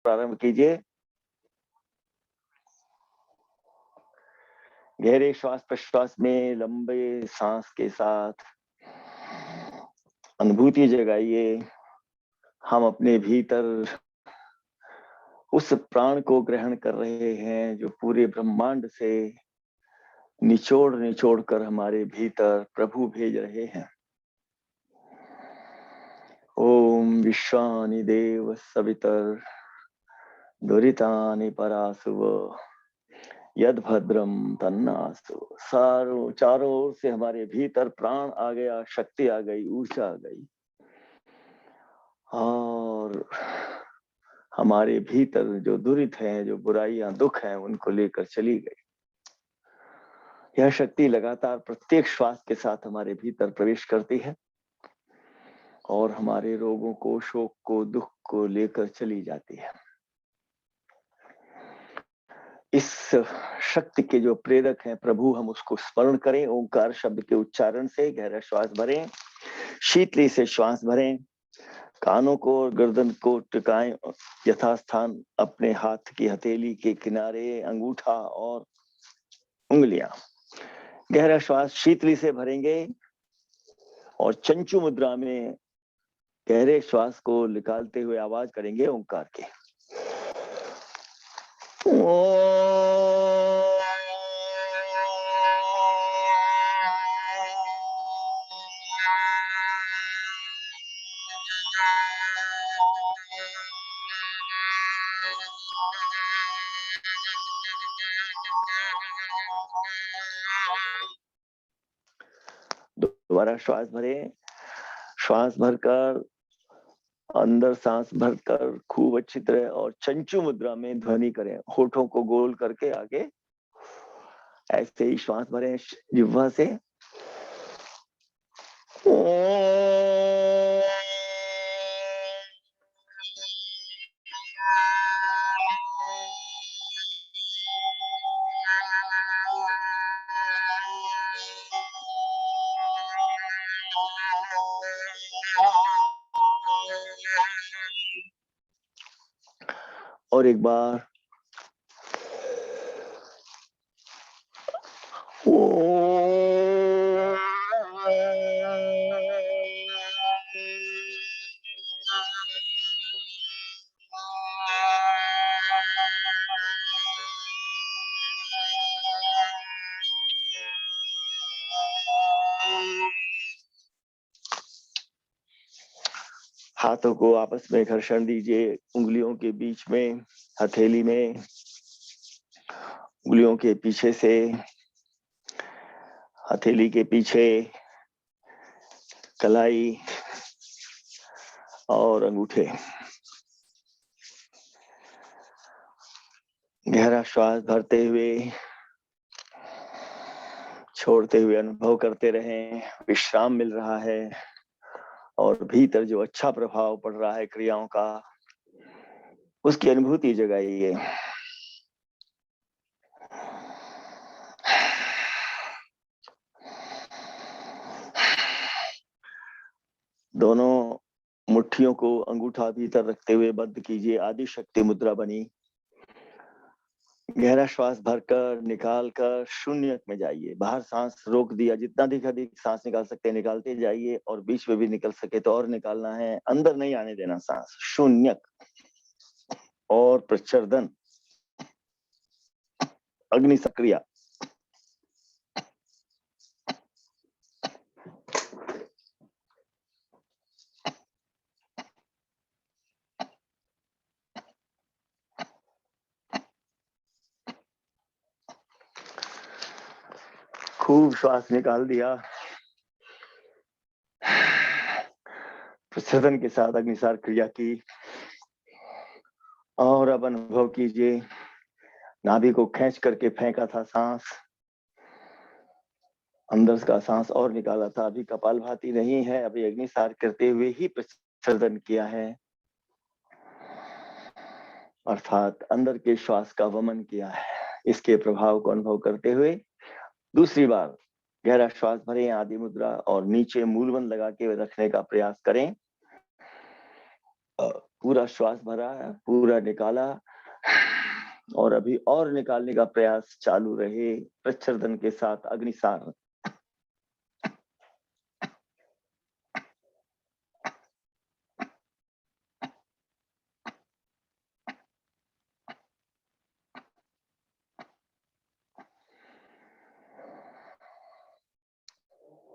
प्रारंभ कीजिए। गहरे श्वास प्रश्वास में लंबे सांस के साथ अनुभूति जगाइए। हम अपने भीतर उस प्राण को ग्रहण कर रहे हैं जो पूरे ब्रह्मांड से निचोड़ निचोड़ कर हमारे भीतर प्रभु भेज रहे हैं। ओम विश्वानि देव सवितर दुरितानि परासुव यद भद्रम तन्नास्तु। चारों ओर से हमारे भीतर प्राण आ गया, शक्ति आ गई, ऊर्जा आ गई और हमारे भीतर जो दुरित है, जो बुराइयां, दुख है, उनको लेकर चली गई। यह शक्ति लगातार प्रत्येक श्वास के साथ हमारे भीतर प्रवेश करती है और हमारे रोगों को, शोक को, दुख को लेकर चली जाती है। इस शक्ति के जो प्रेरक हैं प्रभु, हम उसको स्मरण करें। ओंकार शब्द के उच्चारण से गहरा श्वास भरें, शीतली से श्वास भरें, कानों को और गर्दन को टिकाएं यथास्थान। अपने हाथ की हथेली के किनारे अंगूठा और उंगलियां। गहरा श्वास शीतली से भरेंगे और चंचू मुद्रा में गहरे श्वास को निकालते हुए आवाज करेंगे ओंकार के। दोबारा श्वास भरें। श्वास भरकर अंदर सांस भरकर खूब अच्छी तरह और चंचू मुद्रा में ध्वनि करें, होठों को गोल करके आगे। ऐसे ही श्वास भरें जिह्वा से। और एक बार हाथों को आपस में घर्षण दीजिए, उंगलियों के बीच में, हथेली में, उंगलियों के पीछे से, हथेली के पीछे, कलाई और अंगूठे। गहरा श्वास भरते हुए छोड़ते हुए अनुभव करते रहें। विश्राम मिल रहा है और भीतर जो अच्छा प्रभाव पड़ रहा है क्रियाओं का, उसकी अनुभूति जगाइए। दोनों मुट्ठियों को अंगूठा भीतर रखते हुए बंद कीजिए। आदि शक्ति मुद्रा बनी। गहरा श्वास भरकर निकालकर शून्य में जाइए। बाहर सांस रोक दिया, जितना अधिक सांस निकाल सकते हैं निकालते जाइए और बीच में भी निकल सके तो और निकालना है। अंदर नहीं आने देना सांस। शून्य और प्रचर्दन, अग्नि सक्रिया। खूब श्वास निकाल दिया। प्रचर्दन के साथ अग्निसार क्रिया की और अब अनुभव कीजिए नाभि को खींच करके फेंका था सांस, अंदर का सांस और निकाला था। अभी कपालभाति नहीं है, अभी अग्निसार करते हुए ही प्रचर्दन किया है, अर्थात अंदर के श्वास का वमन किया है। इसके प्रभाव को अनुभव करते हुए दूसरी बार गहरा श्वास भरें, आदि मुद्रा, और नीचे मूलबंध लगा के रखने का प्रयास करें। पूरा श्वास भरा, पूरा निकाला और अभी और निकालने का प्रयास चालू रहे प्रच्छर्दन के साथ अग्निसार।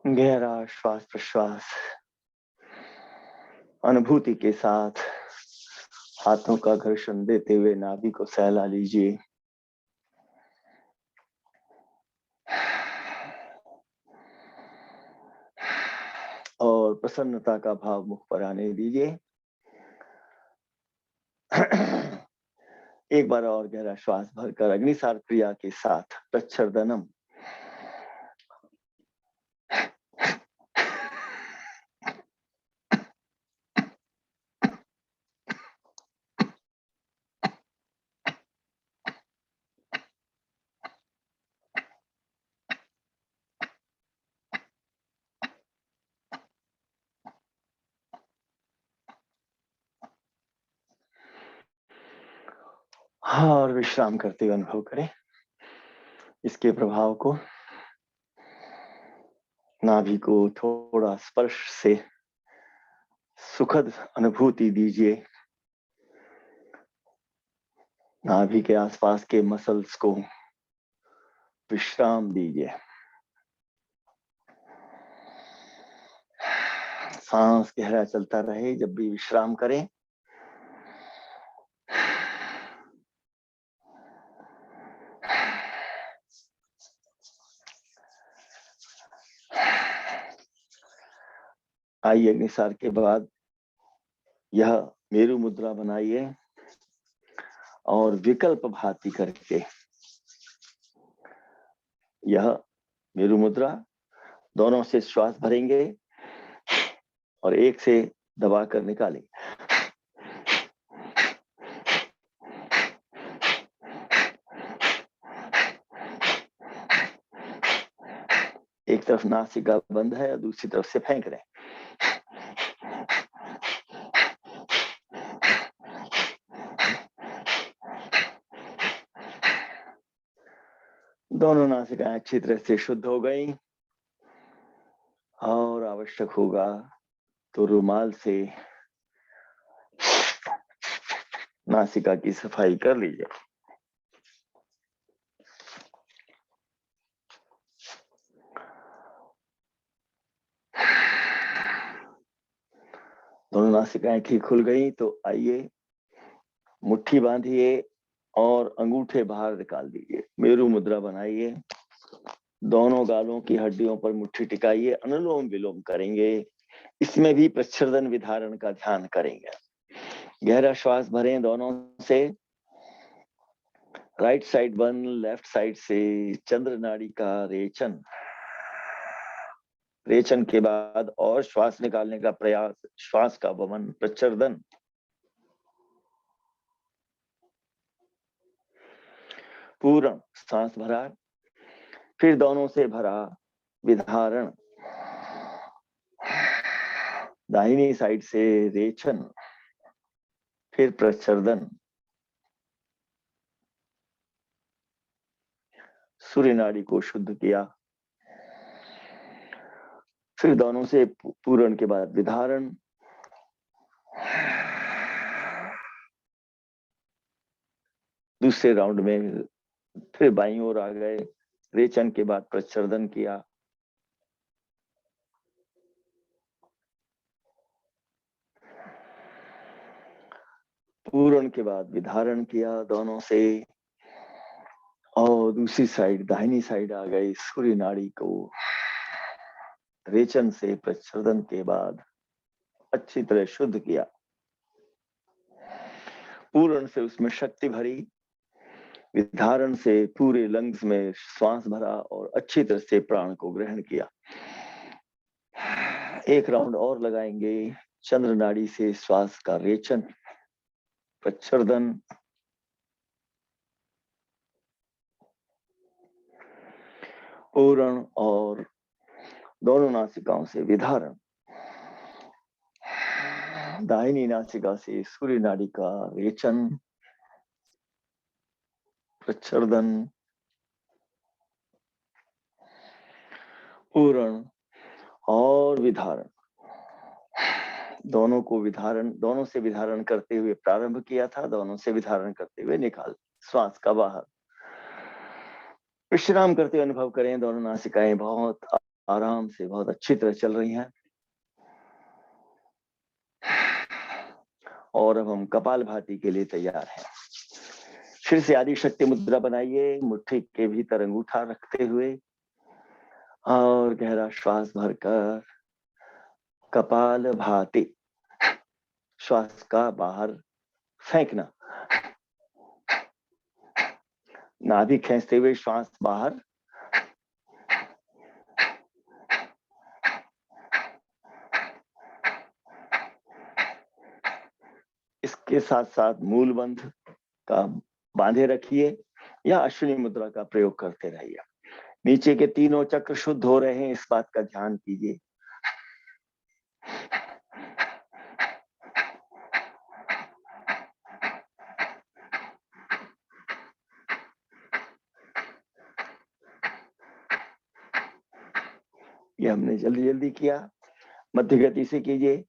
गहरा श्वास प्रश्वास अनुभूति के साथ हाथों का घर्षण देते हुए नाभि को सहला लीजिए। और प्रसन्नता का भाव मुख पर आने दीजिए। एक बार और गहरा श्वास भरकर अग्निसार क्रिया के साथ प्रच्छर्दनम। और विश्राम करते हुए अनुभव करें इसके प्रभाव को। नाभि को थोड़ा स्पर्श से सुखद अनुभूति दीजिए। नाभि के आसपास के मसल्स को विश्राम दीजिए। सांस गहरा चलता रहे। जब भी विश्राम करें आइए अग्निसार के बाद यह मेरु मुद्रा बनाइए और विकल्प भाती करके यह मेरु मुद्रा दोनों से श्वास भरेंगे और एक से दबाकर निकालेंगे। एक तरफ नासिका बंद है और दूसरी तरफ से फेंक रहे हैं। दोनों नासिकाएं अच्छी तरह से शुद्ध हो गई और आवश्यक होगा तो रुमाल से नासिका की सफाई कर लीजिए। दोनों नासिकाएं ठीक खुल गई तो आइए मुट्ठी बांधिए और अंगूठे बाहर निकाल दीजिए। मेरु मुद्रा बनाइए। दोनों गालों की हड्डियों पर मुट्ठी टिकाइए। अनुलोम विलोम करेंगे। इसमें भी प्रच्छर्दन विधारण का ध्यान करेंगे। गहरा श्वास भरें दोनों से। राइट साइड बंद, लेफ्ट साइड से चंद्र नाड़ी का रेचन। रेचन के बाद और श्वास निकालने का प्रयास, श्वास का वमन, प्रच्छर्दन। पूर्ण सांस भरा, फिर दोनों से भरा विधारण। दाहिनी साइड से रेचन, फिर प्रच्छर्दन। सूर्य नाड़ी को शुद्ध किया, फिर दोनों से पूर्ण के बाद विधारण। दूसरे राउंड में फिर बाईं ओर आ गए। रेचन के बाद प्रच्छर्दन किया। पूर्ण के बाद विधारण किया दोनों से और दूसरी साइड दाहिनी साइड आ गई। सूर्य नाड़ी को रेचन से प्रच्छर्दन के बाद अच्छी तरह शुद्ध किया। पूर्ण से उसमें शक्ति भरी। विधारण से पूरे लंग्स में श्वास भरा और अच्छी तरह से प्राण को ग्रहण किया। एक राउंड और लगाएंगे। चंद्र नाड़ी से श्वास का रेचन, प्रच्छर्दन, पूर्ण और दोनों नासिकाओं से विधारण। दाहिनी नासिका से सूर्य नाड़ी का रेचन, प्रच्छर्दन, पूरण और विधारण, दोनों से विधारण करते हुए प्रारंभ किया था, दोनों से विधारण करते हुए निकाल श्वास का बाहर। विश्राम करते हुए अनुभव करें दोनों नासिकाएं बहुत आराम से, बहुत अच्छी तरह चल रही हैं। और अब हम कपालभाति के लिए तैयार हैं। फिर से आदि शक्ति मुद्रा बनाइए, मुट्ठी के भीतर अंगूठा रखते हुए और गहरा श्वास भरकर कपालभाति, श्वास का बाहर फेंकना, नाभि खींचते हुए श्वास बाहर, इसके साथ साथ मूल बंध का बांधे रखिए या अश्विनी मुद्रा का प्रयोग करते रहिए। नीचे के तीनों चक्र शुद्ध हो रहे हैं, इस बात का ध्यान कीजिए। ये हमने जल्दी जल्दी किया, मध्य गति से कीजिए।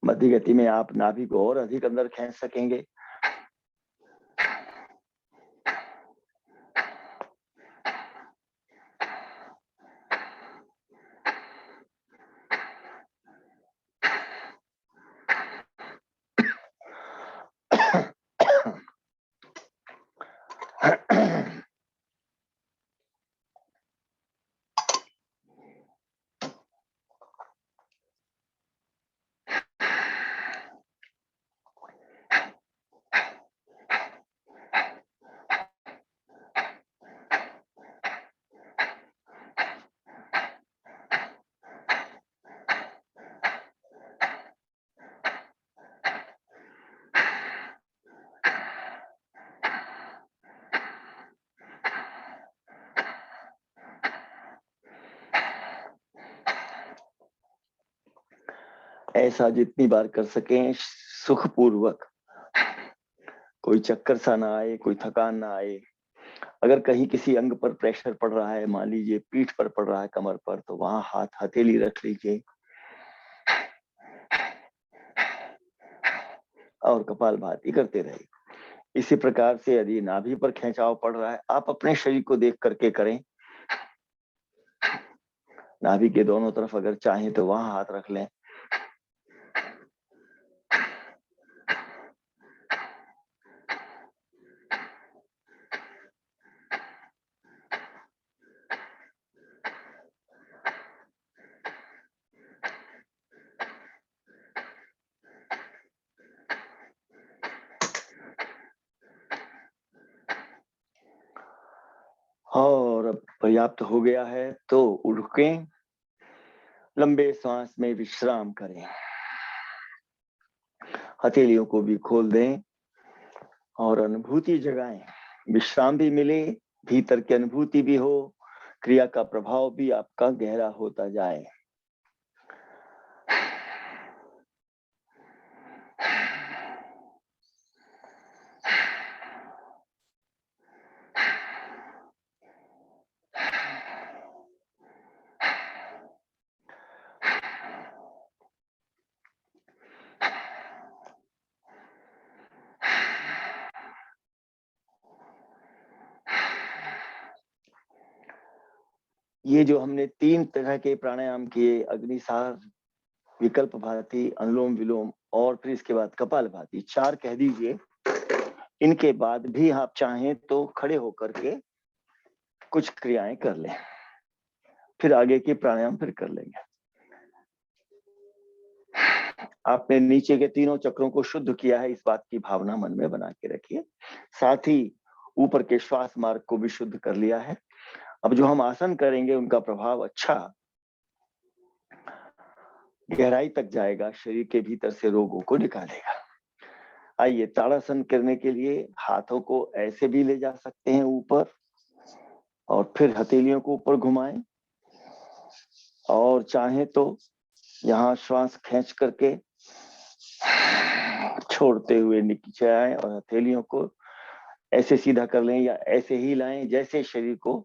मध्य गति में आप नाभि को और अधिक अंदर खींच सकेंगे। ऐसा जितनी बार कर सकें सुखपूर्वक, कोई चक्कर सा ना आए, कोई थकान ना आए। अगर कहीं किसी अंग पर प्रेशर पड़ रहा है, मान लीजिए पीठ पर पड़ रहा है, कमर पर, तो वहां हाथ हथेली रख लीजिए और कपालभाति करते रहिए। इसी प्रकार से यदि नाभि पर खिंचाव पड़ रहा है, आप अपने शरीर को देख करके करें। नाभि के दोनों तरफ अगर चाहें तो वहां हाथ रख लें। और अब पर्याप्त हो गया है तो उठकें, लंबे सांस में विश्राम करें, हथेलियों को भी खोल दें और अनुभूति जगाएं। विश्राम भी मिले, भीतर की अनुभूति भी हो, क्रिया का प्रभाव भी आपका गहरा होता जाए। ये जो हमने 3 तरह के प्राणायाम किए, अग्निसार, विकल्प भाती, अनुलोम विलोम और फिर इसके बाद कपालभाति, 4 कह दीजिए। इनके बाद भी आप चाहें तो खड़े होकर के कुछ क्रियाएं कर लें, फिर आगे के प्राणायाम फिर कर लेंगे। आपने नीचे के तीनों चक्रों को शुद्ध किया है, इस बात की भावना मन में बना के रखिए। साथ ही ऊपर के श्वास मार्ग को भी शुद्ध कर लिया है। अब जो हम आसन करेंगे उनका प्रभाव अच्छा गहराई तक जाएगा, शरीर के भीतर से रोगों को निकालेगा। आइए, ताड़ासन करने के लिए हाथों को ऐसे भी ले जा सकते हैं ऊपर और फिर हथेलियों को ऊपर घुमाएं और चाहे तो यहाँ श्वास खींच करके छोड़ते हुए नीचे आए और हथेलियों को ऐसे सीधा कर लें या ऐसे ही लाएं। जैसे शरीर को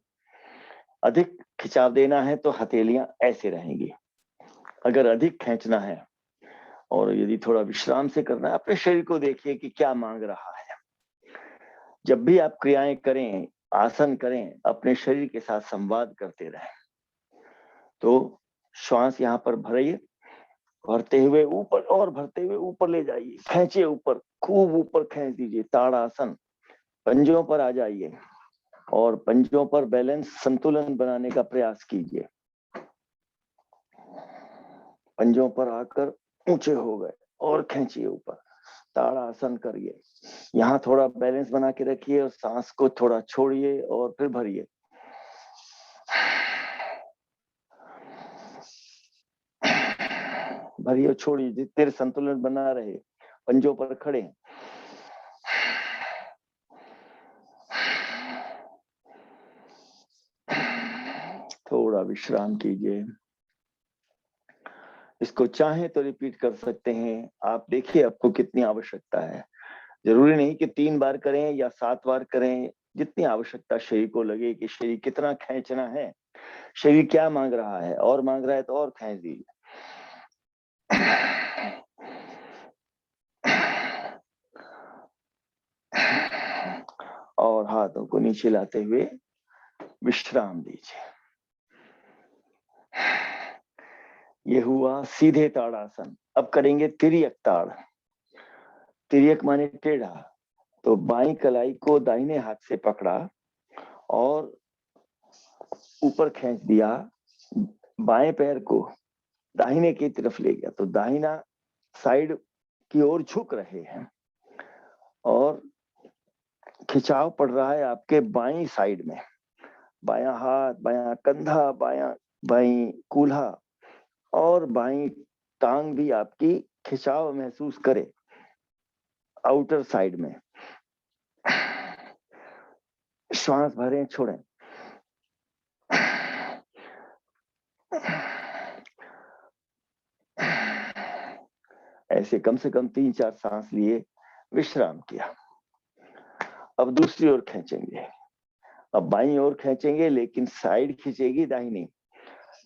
अधिक खिंचाव देना है तो हथेलियां ऐसे रहेंगी, अगर अधिक खींचना है और यदि थोड़ा विश्राम से करना है, अपने शरीर को देखिए कि क्या मांग रहा है। जब भी आप क्रियाएं करें, आसन करें, अपने शरीर के साथ संवाद करते रहें। तो श्वास यहाँ पर भरिए, भरते हुए ऊपर और भरते हुए ऊपर ले जाइए, खींचिए ऊपर, खूब ऊपर खींच दीजिए। ताड़ासन, पंजों पर आ जाइए और पंजों पर बैलेंस, संतुलन बनाने का प्रयास कीजिए। पंजों पर आकर ऊंचे हो गए और खींचिए ऊपर, ताड़ासन करिए। यहाँ थोड़ा बैलेंस बना के रखिए और सांस को थोड़ा छोड़िए और फिर भरिए। भरिए, छोड़िए, जितने संतुलन बना रहे, पंजों पर खड़े। थोड़ा विश्राम कीजिए। इसको चाहे तो रिपीट कर सकते हैं। आप देखिए आपको कितनी आवश्यकता है। जरूरी नहीं कि 3 बार करें या 7 बार करें, जितनी आवश्यकता शरीर को लगे कि शरीर कितना खींचना है, शरीर क्या मांग रहा है, और मांग रहा है तो और खींच दीजिए। और हाथों को नीचे लाते हुए विश्राम दीजिए। ये हुआ सीधे ताड़ासन। अब करेंगे तिर्यक ताड़। तिर्यक माने टेढ़ा। तो बाई कलाई को दाहिने हाथ से पकड़ा और ऊपर खींच दिया, बाएं पैर को दाहिने की तरफ ले गया, तो दाहिना साइड की ओर झुक रहे हैं और खिंचाव पड़ रहा है आपके बाईं साइड में। बायां हाथ, बायां कंधा, बाईं कूल्हा और बाईं टांग भी आपकी खिंचाव महसूस करे आउटर साइड में। श्वास भरें, छोड़ें। ऐसे कम से कम 3-4 सांस लिए, विश्राम किया। अब दूसरी ओर खींचेंगे। अब बाईं ओर खींचेंगे, लेकिन साइड खींचेगी दाहिनी।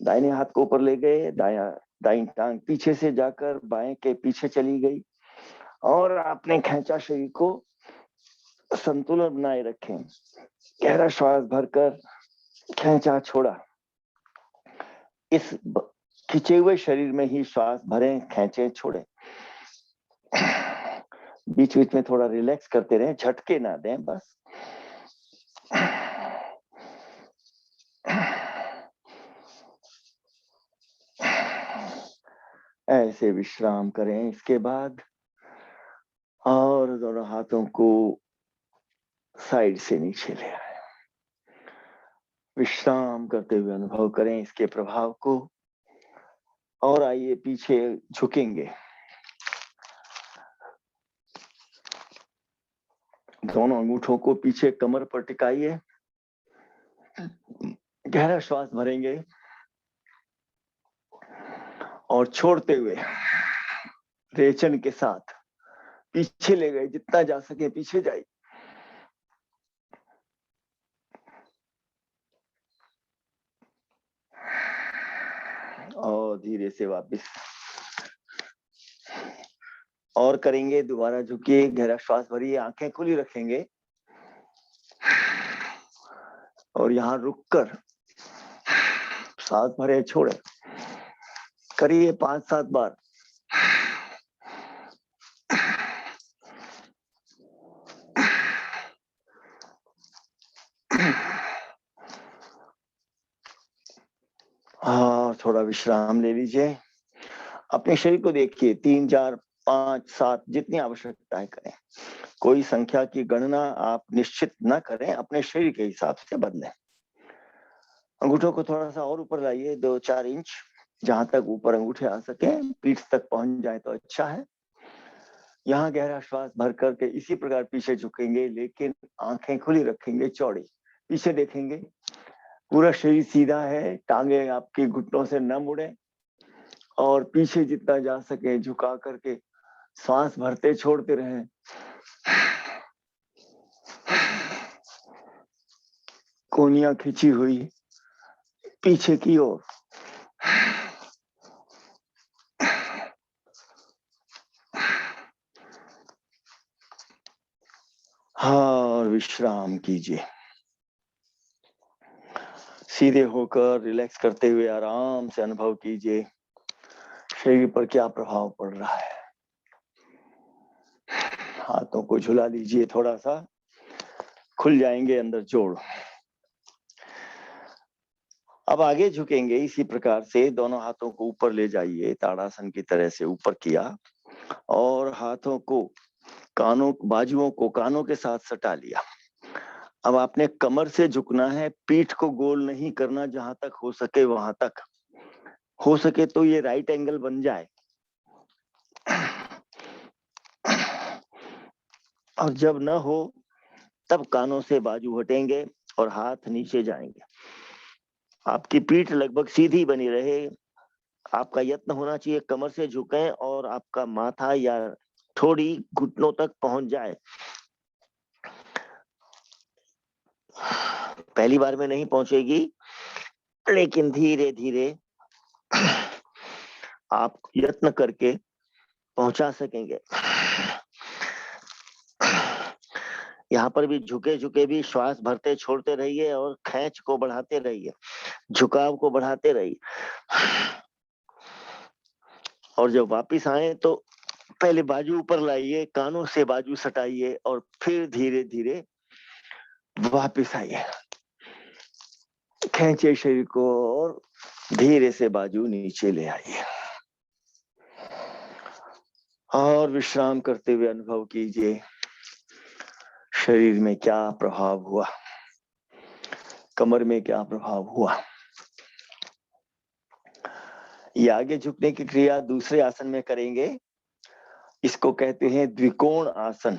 दाहिने हाथ को ऊपर ले गए, दाईं टांग पीछे से जाकर बाएं के पीछे चली गई और आपने खींचा शरीर को। संतुलन बनाए रखें। गहरा श्वास भरकर खींचा, छोड़ा। इस खिंचे हुए शरीर में ही श्वास भरें, खींचे, छोड़ें। बीच बीच में थोड़ा रिलैक्स करते रहें, झटके ना दें बस। ऐसे विश्राम करें। इसके बाद और दोनों हाथों को साइड से नीचे ले आए। विश्राम करते हुए अनुभव करें इसके प्रभाव को। और आइए पीछे झुकेंगे। दोनों अंगूठों को पीछे कमर पर टिकाइए। गहरा श्वास भरेंगे और छोड़ते हुए रेचन के साथ पीछे ले गए। जितना जा सके पीछे जाइए। और धीरे से वापस और करेंगे। दोबारा झुकिए, गहरा श्वास भरिए, आंखें खुली रखेंगे और यहाँ रुककर सांस भरे, छोड़े। करिए 5-7 बार। हाँ, थोड़ा विश्राम ले लीजिए। अपने शरीर को देखिए। 3, 4, 5, 7 जितनी आवश्यकता है करें। कोई संख्या की गणना आप निश्चित न करें, अपने शरीर के हिसाब से बदलें। अंगूठों को थोड़ा सा और ऊपर लाइए, 2-4 इंच, जहां तक ऊपर अंगूठे आ सके, पीठ तक पहुंच जाए तो अच्छा है। यहाँ गहरा श्वास भर करके इसी प्रकार पीछे झुकेंगे, लेकिन आंखें खुली रखेंगे, चौड़ी। पीछे देखेंगे, पूरा शरीर सीधा है, टांगे आपकी घुटनों से न मुड़े और पीछे जितना जा सके झुका करके सांस भरते छोड़ते रहें। कोहनियां खींची हुई पीछे की ओर। हाँ, विश्राम कीजिए। सीधे होकर रिलैक्स करते हुए आराम से अनुभव कीजिए शरीर पर क्या प्रभाव पड़ रहा है। हाथों को झुला लीजिए, थोड़ा सा खुल जाएंगे अंदर जोड़। अब आगे झुकेंगे इसी प्रकार से, दोनों हाथों को ऊपर ले जाइए, ताड़ासन की तरह से ऊपर किया और हाथों को कानों, बाजुओं को कानों के साथ सटा लिया। अब आपने कमर से झुकना है, पीठ को गोल नहीं करना, जहां तक हो सके वहां तक। हो सके तो ये राइट एंगल बन जाए। और जब न हो तब कानों से बाजू हटेंगे और हाथ नीचे जाएंगे। आपकी पीठ लगभग सीधी बनी रहे। आपका यत्न होना चाहिए कमर से झुकें और आपका माथा या थोड़ी घुटनों तक पहुंच जाए। पहली बार में नहीं पहुंचेगी, लेकिन धीरे धीरे आप यत्न करके पहुंचा सकेंगे। यहाँ पर भी झुके झुके भी श्वास भरते छोड़ते रहिए और खींच को बढ़ाते रहिए, झुकाव को बढ़ाते रहिए। और जब वापिस आए तो पहले बाजू ऊपर लाइए, कानों से बाजू सटाइए और फिर धीरे धीरे वापिस आइए। खींचे शरीर को और धीरे से बाजू नीचे ले आइए और विश्राम करते हुए अनुभव कीजिए शरीर में क्या प्रभाव हुआ, कमर में क्या प्रभाव हुआ। ये आगे झुकने की क्रिया दूसरे आसन में करेंगे। इसको कहते हैं द्विकोण आसन।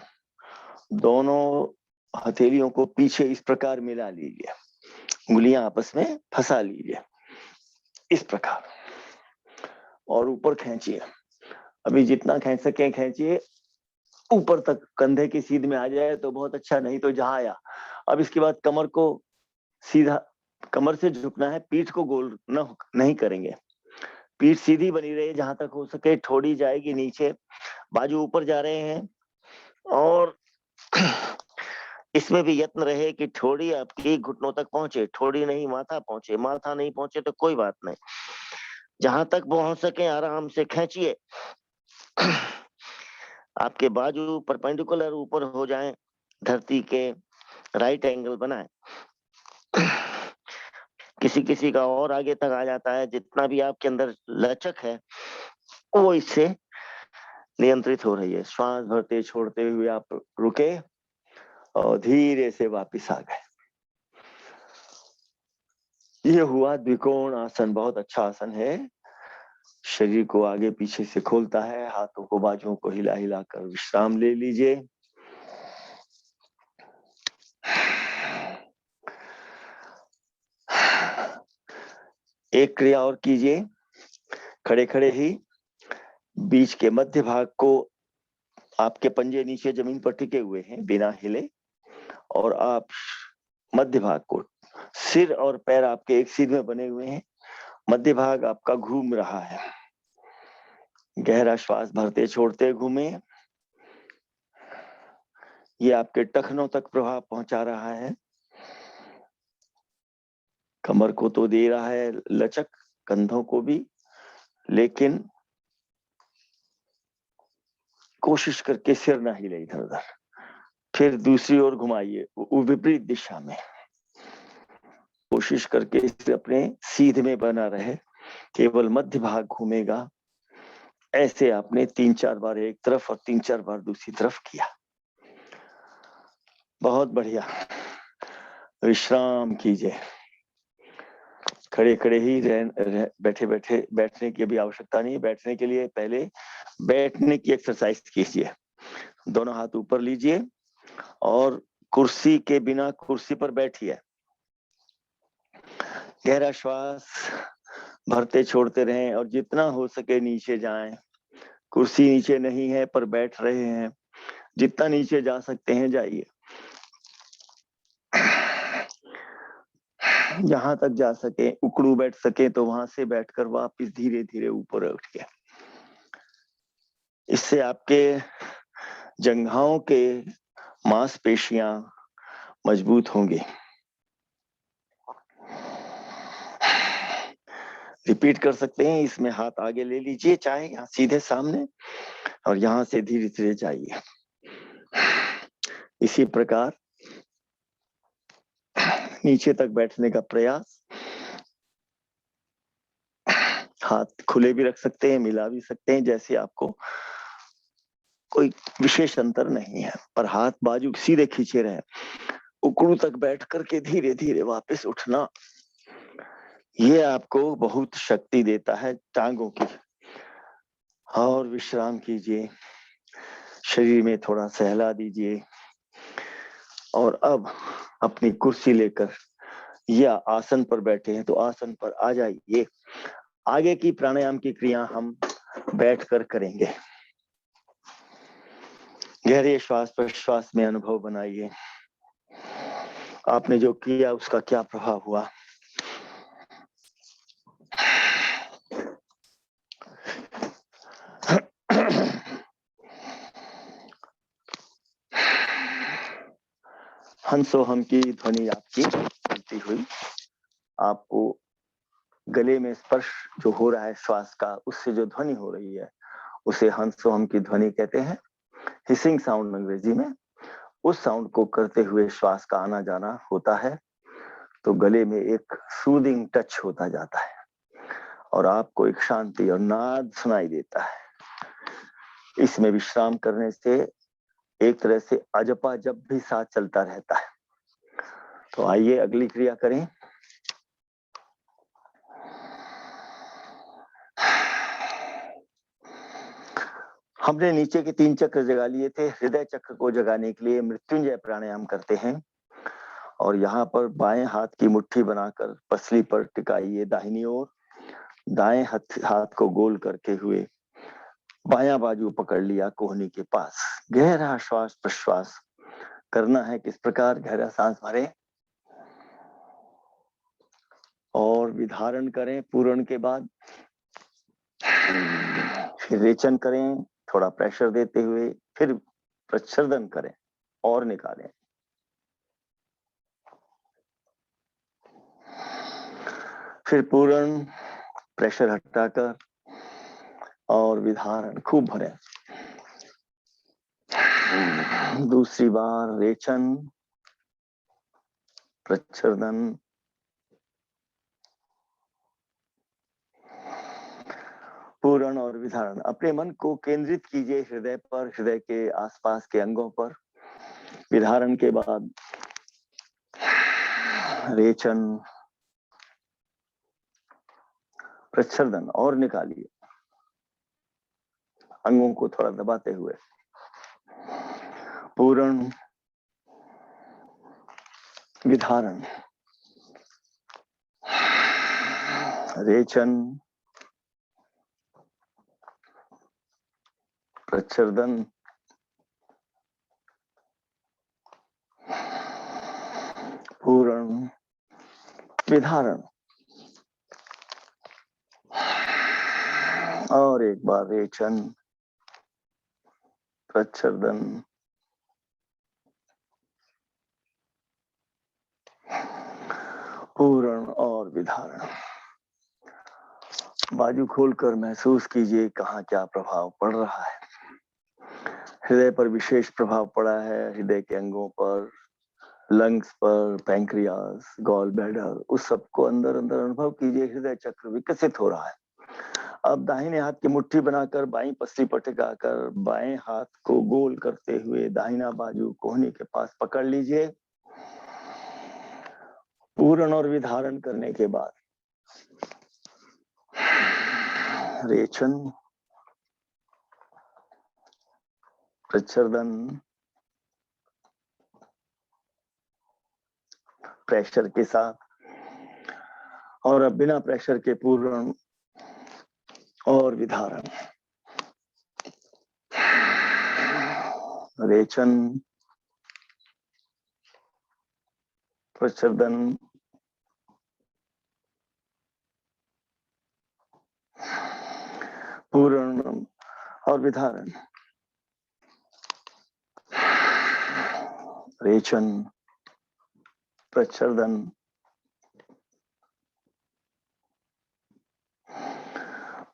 दोनों हथेलियों को पीछे इस प्रकार मिला लीजिए, उंगलियां आपस में फंसा लीजिए इस प्रकार और ऊपर खींचिए। अभी जितना खींच सके खींचिए, ऊपर तक कंधे की सीध में आ जाए तो बहुत अच्छा, नहीं तो जहां आया। अब इसके बाद कमर को सीधा, कमर से झुकना है, पीठ को गोल नहीं करेंगे। पीठ सीधी बनी रहे, जहां तक हो सके ठोड़ी जाएगी नीचे, बाजू ऊपर जा रहे हैं और इसमें भी यत्न रहे कि ठोड़ी आपकी घुटनों तक पहुंचे, ठोड़ी नहीं माथा पहुंचे, माथा नहीं पहुंचे तो कोई बात नहीं, जहां तक पहुंच सके आराम से खींचिए। आपके बाजू परपेंडिकुलर ऊपर हो जाएं, धरती के राइट एंगल बनाए। किसी किसी का और आगे तक आ जाता है। जितना भी आपके अंदर लचक है वो इससे नियंत्रित हो रही है। श्वास भरते छोड़ते हुए आप रुके और धीरे से वापस आ गए। ये हुआ द्विकोण आसन। बहुत अच्छा आसन है, शरीर को आगे पीछे से खोलता है। हाथों को बाजुओं को हिला हिला कर विश्राम ले लीजिए। एक क्रिया और कीजिए, खड़े खड़े ही बीच के मध्य भाग को, आपके पंजे नीचे जमीन पर टिके हुए हैं बिना हिले, और आप मध्य भाग को, सिर और पैर आपके एक सीध में बने हुए हैं, मध्य भाग आपका घूम रहा है। गहरा श्वास भरते छोड़ते घूमे। ये आपके टखनों तक प्रभाव पहुंचा रहा है। कमर को तो दे रहा है लचक, कंधों को भी, लेकिन कोशिश करके सिर ना हिले इधर उधर। फिर दूसरी ओर घुमाइए विपरीत दिशा में। कोशिश करके इसे अपने सीध में बना रहे, केवल मध्य भाग घूमेगा। ऐसे आपने 3-4 बार एक तरफ और 3-4 बार दूसरी तरफ किया। बहुत बढ़िया। विश्राम कीजिए। खड़े खड़े ही बैठे बैठे बैठने की भी आवश्यकता नहीं। बैठने के लिए पहले बैठने की एक्सरसाइज कीजिए। दोनों हाथ ऊपर लीजिए और कुर्सी के बिना कुर्सी पर बैठिए। गहरा श्वास भरते छोड़ते रहें और जितना हो सके नीचे जाएं। कुर्सी नीचे नहीं है पर बैठ रहे हैं, जितना नीचे जा सकते हैं जाइए। जहां तक जा सके, उकड़ू बैठ सके तो वहां से बैठकर वापस धीरे धीरे ऊपर उठ के, इससे आपके जंघाओं के मांसपेशियां मजबूत होंगी। रिपीट कर सकते हैं। इसमें हाथ आगे ले लीजिए, चाहे यहाँ सीधे सामने, और यहाँ से धीरे धीरे जाइए। इसी प्रकार नीचे तक बैठने का प्रयास। हाथ खुले भी रख सकते हैं, मिला भी सकते हैं, जैसे आपको, कोई विशेष अंतर नहीं है, पर हाथ बाजू सीधे खींचे रहे। उकड़ू तक बैठ करके धीरे धीरे वापस उठना, ये आपको बहुत शक्ति देता है टांगों की। और विश्राम कीजिए, शरीर में थोड़ा सहला दीजिए, और अब अपनी कुर्सी लेकर या आसन पर बैठे हैं तो आसन पर आ जाइए। आगे की प्राणायाम की क्रिया हम बैठकर करेंगे। गहरे श्वास प्रश्वास में अनुभव बनाइए, आपने जो किया उसका क्या प्रभाव हुआ। हंसो हम की ध्वनि आपकी चलती हुई, आपको गले में स्पर्श जो हो रहा है श्वास का, उससे जो ध्वनि हो रही है उसे हंसो हम की ध्वनि कहते हैं, हिसिंग साउंड अंग्रेजी में। उस साउंड को करते हुए श्वास का आना जाना होता है, तो गले में एक सूदिंग टच होता जाता है और आपको एक शांति और नाद सुनाई देता है। इसमें विश्राम करने से एक तरह से अजपा जब भी साथ चलता रहता है। तो आइए अगली क्रिया करें। हमने नीचे के 3 चक्र जगा लिए थे। हृदय चक्र को जगाने के लिए मृत्युंजय प्राणायाम करते हैं, और यहाँ पर बाएं हाथ की मुट्ठी बनाकर पसली पर टिकाइए दाहिनी ओर, दाएं हाथ को गोल करके हुए बायां बाजू पकड़ लिया कोहनी के पास। गहरा श्वास प्रश्वास करना है। किस प्रकार? गहरा सांस भरें और विधारण करें पूर्ण के बाद, फिर रेचन करें थोड़ा प्रेशर देते हुए, फिर प्रच्छर्दन करें और निकालें। फिर पूर्ण प्रेशर हटाकर और विधारण खूब भरें। दूसरी बार रेचन, प्रच्छर्दन, पूर्ण और विधारण। अपने मन को केंद्रित कीजिए हृदय पर, हृदय के आसपास के अंगों पर। विधारण के बाद रेचन, प्रच्छर्दन और निकालिए, अंगों को थोड़ा दबाते हुए। पूर्ण, विधारण, रेचन, प्रच्छर्दन, पूर्ण, विधारण, और एक बार रेचन, प्रच्छर्दन, पूर्ण और विधारण। बाजू खोलकर महसूस कीजिए कहाँ क्या प्रभाव पड़ रहा है। हृदय पर विशेष प्रभाव पड़ा है, हृदय के अंगों पर, लंग्स पर, पैंक्रियास, गॉल ब्लैडर, उस सबको अंदर अंदर अनुभव कीजिए। हृदय चक्र विकसित हो रहा है। अब दाहिने हाथ की मुट्ठी बनाकर बाईं पसली पर टिकाकर बाएं हाथ को गोल करते हुए दाहिना बाजू कोहनी के पास पकड़ लीजिए। पूर्ण और विधारण करने के बाद रेचन, प्रच्छर्दन, प्रेशर के साथ और अब बिना प्रेशर के पूर्ण और विधारण। रेचन, प्रचर्दन, पूर्ण और विधारण। रेचन, प्रचर्दन,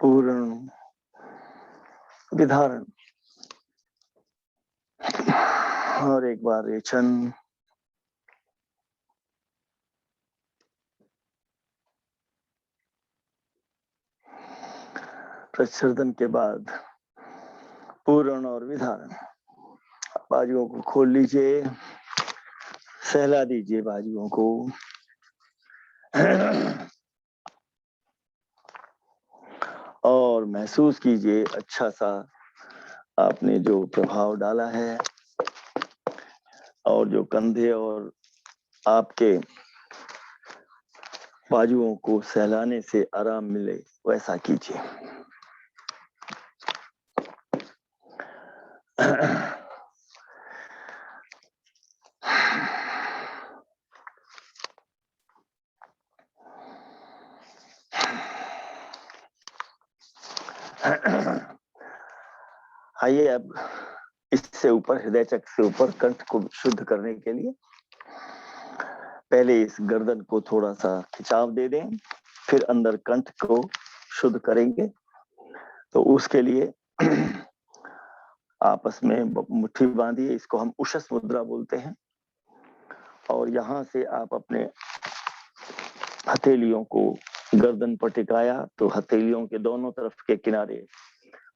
पूर्ण, विधारण। और एक बार रेचन, प्रचर्दन के बाद पूर्ण और विधारण। बाजुओं को खोल लीजिए, सहला दीजिए बाजुओं को। और महसूस कीजिए अच्छा सा आपने जो प्रभाव डाला है, और जो कंधे और आपके बाजुओं को सहलाने से आराम मिले वैसा कीजिए। आइए अब इससे ऊपर, हृदय चक्र से ऊपर कंठ को शुद्ध करने के लिए पहले इस गर्दन को थोड़ा सा खिंचाव दे दें, फिर अंदर कंठ को शुद्ध करेंगे। तो उसके लिए आपस में मुट्ठी बांधिए, इसको हम उषस मुद्रा बोलते हैं। और यहाँ से आप अपने हथेलियों को गर्दन पर टिकाया, तो हथेलियों के दोनों तरफ के किनारे,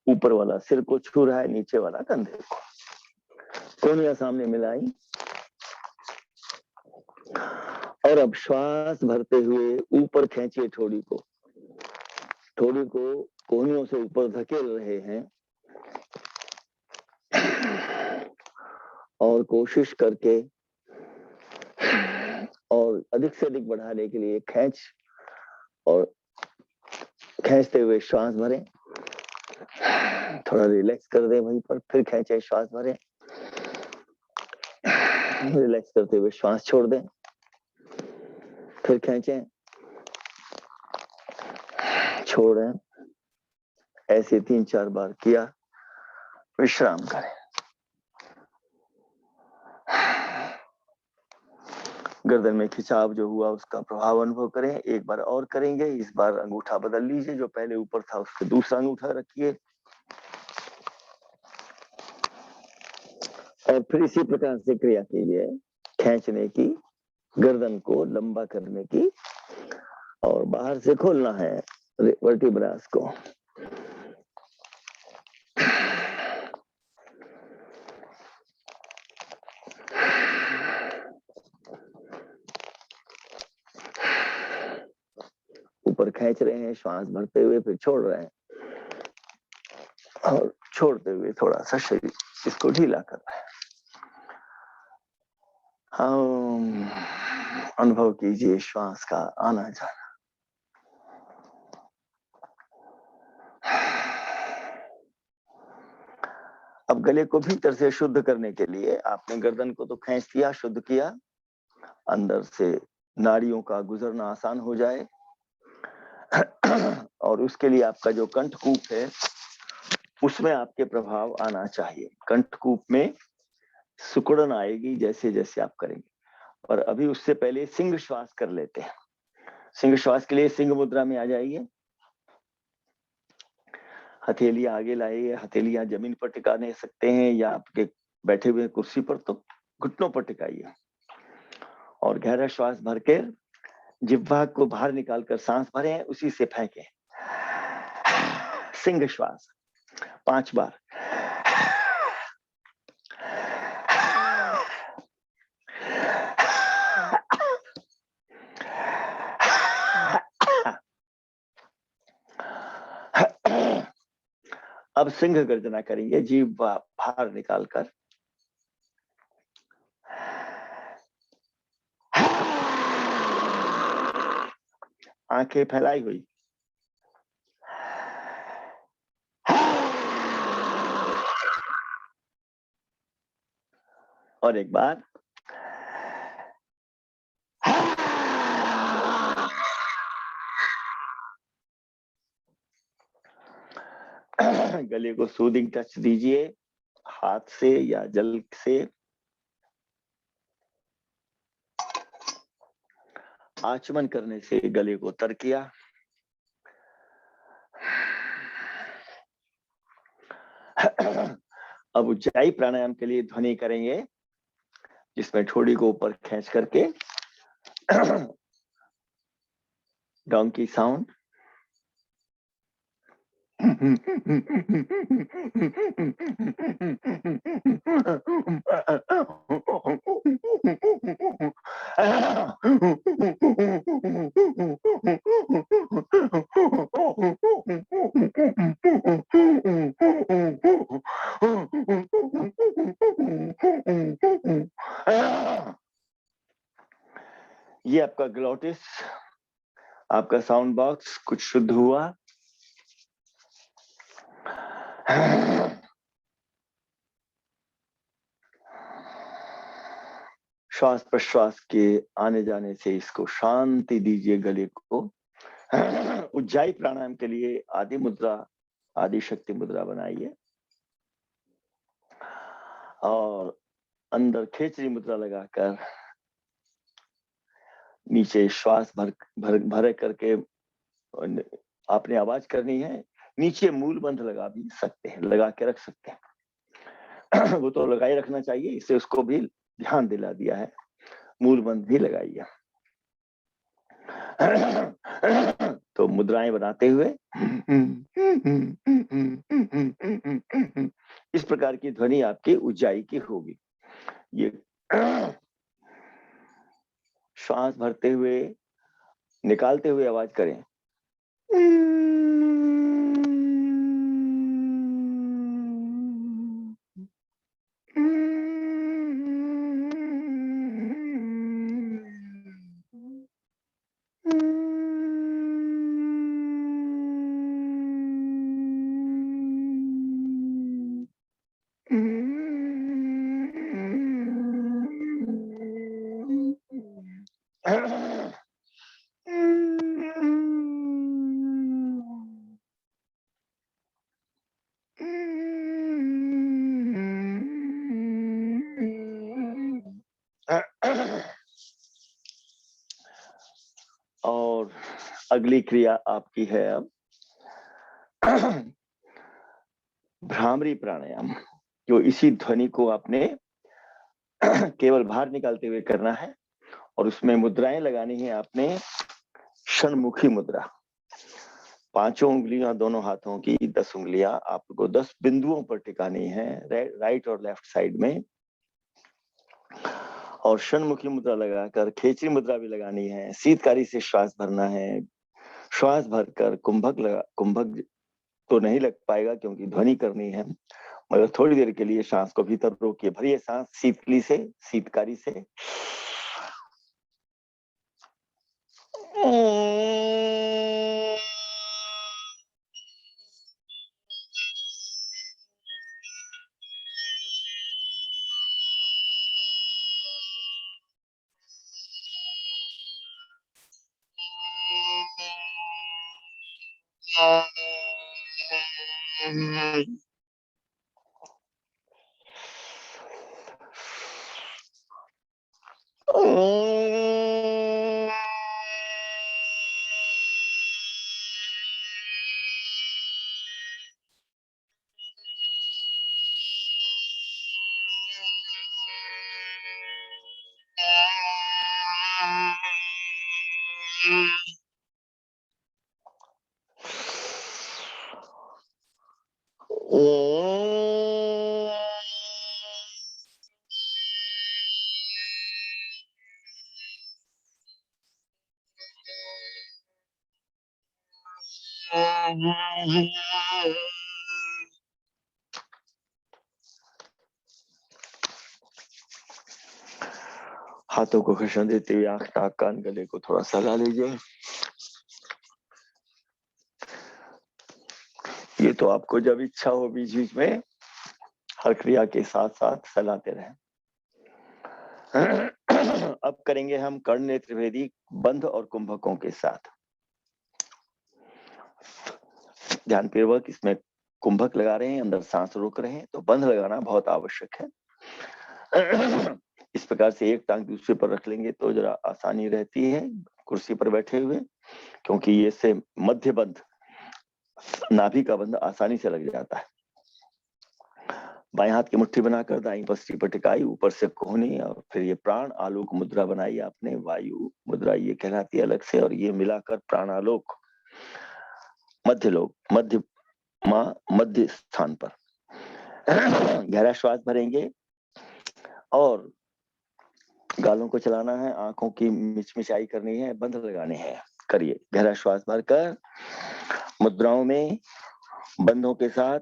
ऊपर वाला सिर को छू रहा है, नीचे वाला कंधे को। कोहनियां सामने मिलाई, और अब श्वास भरते हुए ऊपर खींचिए ठोड़ी को। ठोड़ी को कोहनियों से ऊपर धकेल रहे हैं, और कोशिश करके और अधिक से अधिक बढ़ाने के लिए खींचते हुए श्वास भरें। थोड़ा रिलैक्स कर दें वहीं पर, फिर खींचे, श्वास भरें, रिलैक्स करते हुए श्वास छोड़ दें, फिर खींचें, छोड़ें। ऐसे 3-4 बार किया, विश्राम करें। गर्दन में खिंचाव जो हुआ उसका प्रभाव अनुभव करें। एक बार और करेंगे। इस बार अंगूठा बदल लीजिए, जो पहले ऊपर था उसके दूसरा अंगूठा रखिए, और फिर इसी प्रकार से क्रिया कीजिए, खींचने की, गर्दन को लंबा करने की, और बाहर से खोलना है वर्टिब्रास को। ऊपर खींच रहे हैं श्वास भरते हुए, फिर छोड़ रहे हैं, और छोड़ते हुए थोड़ा सा शरीर इसको ढीला कर रहे हैं। हम अनुभव कीजिए श्वास का आना जाना। अब गले को भीतर से शुद्ध करने के लिए आपने गर्दन को तो खींच दिया, शुद्ध किया, अंदर से नाड़ियों का गुजरना आसान हो जाए। और उसके लिए आपका जो कंठकूप है उसमें आपके प्रभाव आना चाहिए। कंठकूप में सुकुड़न आएगी जैसे जैसे आप करेंगे। और अभी उससे पहले सिंह श्वास कर लेते हैं। सिंह श्वास के लिए सिंह मुद्रा में आ जाइए। हथेलियां आगे लाइए, हथेलियां जमीन पर टिका नहीं सकते हैं, या आपके बैठे हुए कुर्सी पर तो घुटनों पर टिकाइए, और गहरा श्वास भर के जिह्वा को बाहर निकालकर सांस भरें, उसी से फेंकें। सिंह श्वास 5 बार। अब सिंह गर्जना करेंगे, जीभ बाहर निकालकर। आंखें फैलाई हुई। और एक बार गले को सूदिंग टच दीजिए हाथ से या जल से। आचमन करने से गले को तर किया। अब उज्जाई प्राणायाम के लिए ध्वनि करेंगे, जिसमें ठोड़ी को ऊपर खींच करके डोंकी साउंड। ये आपका ग्लोटिस, आपका साउंड बॉक्स कुछ शुद्ध हुआ। श्वास प्रश्वास के आने जाने से इसको शांति दीजिए गले को। उज्जाई प्राणायाम के लिए आदि मुद्रा, आदि शक्ति मुद्रा बनाइए और अंदर खेचरी मुद्रा लगाकर नीचे श्वास भर करके आपने आवाज करनी है। नीचे मूल बंध लगा भी सकते हैं, लगा के रख सकते हैं। वो तो लगाए रखना चाहिए, इससे उसको भी ध्यान दिला दिया है। मूल बंध भी लगाइए। तो मुद्राएं बनाते हुए इस प्रकार की ध्वनि आपकी उज्जाई की होगी। ये श्वास भरते हुए निकालते हुए आवाज करें। और अगली क्रिया आपकी है अब भ्रामरी प्राणायाम, जो इसी ध्वनि को आपने केवल बाहर निकालते हुए करना है। और उसमें मुद्राएं लगानी है आपने षणमुखी मुद्रा। 5 उंगलियां दोनों हाथों की, 10 उंगलियां आपको 10 बिंदुओं पर टिकानी है, राइट और लेफ्ट साइड में। और षणमुखी मुद्रा लगाकर खेचरी मुद्रा भी लगानी है। शीतकारी से श्वास भरना है। श्वास भरकर कुंभक तो नहीं लग पाएगा क्योंकि ध्वनि करनी है, मगर थोड़ी देर के लिए सांस को भीतर रोकिए। भरिए सांस शीतली से, शीतकारी से। हाथों को घर्षण देते हुए आंख, नाक, कान, गले को थोड़ा सा हिला लीजिए। ये तो आपको जब इच्छा हो बीच बीच में हर क्रिया के साथ साथ चलाते रहें। अब करेंगे हम कर्ण त्रिवेदी बंध और कुंभकों के साथ। ध्यान पूर्वक इसमें कुंभक लगा रहे हैं, अंदर सांस रोक रहे हैं, तो बंध लगाना बहुत आवश्यक है। इस प्रकार से एक टांग दूसरे पर रख लेंगे तो जरा आसानी रहती है कुर्सी पर बैठे हुए, क्योंकि ये से मध्य बंध नाभि का बंध आसानी से लग जाता है। बाएं हाथ की मुट्ठी बनाकर दाईं पसली पर टिकाई, ऊपर से कोहनी, और फिर ये प्राण आलोक मुद्रा बनाई आपने, वायु मुद्रा ये कहलाती है अलग से, और ये मिलाकर प्राणालोक मध्य लोक मध्य स्थान पर गहरा श्वास भरेंगे और गालों को चलाना है, आंखों की मिचमिचाई करनी है, बंध लगाने हैं। करिए, गहरा श्वास भरकर मुद्राओं में बंधों के साथ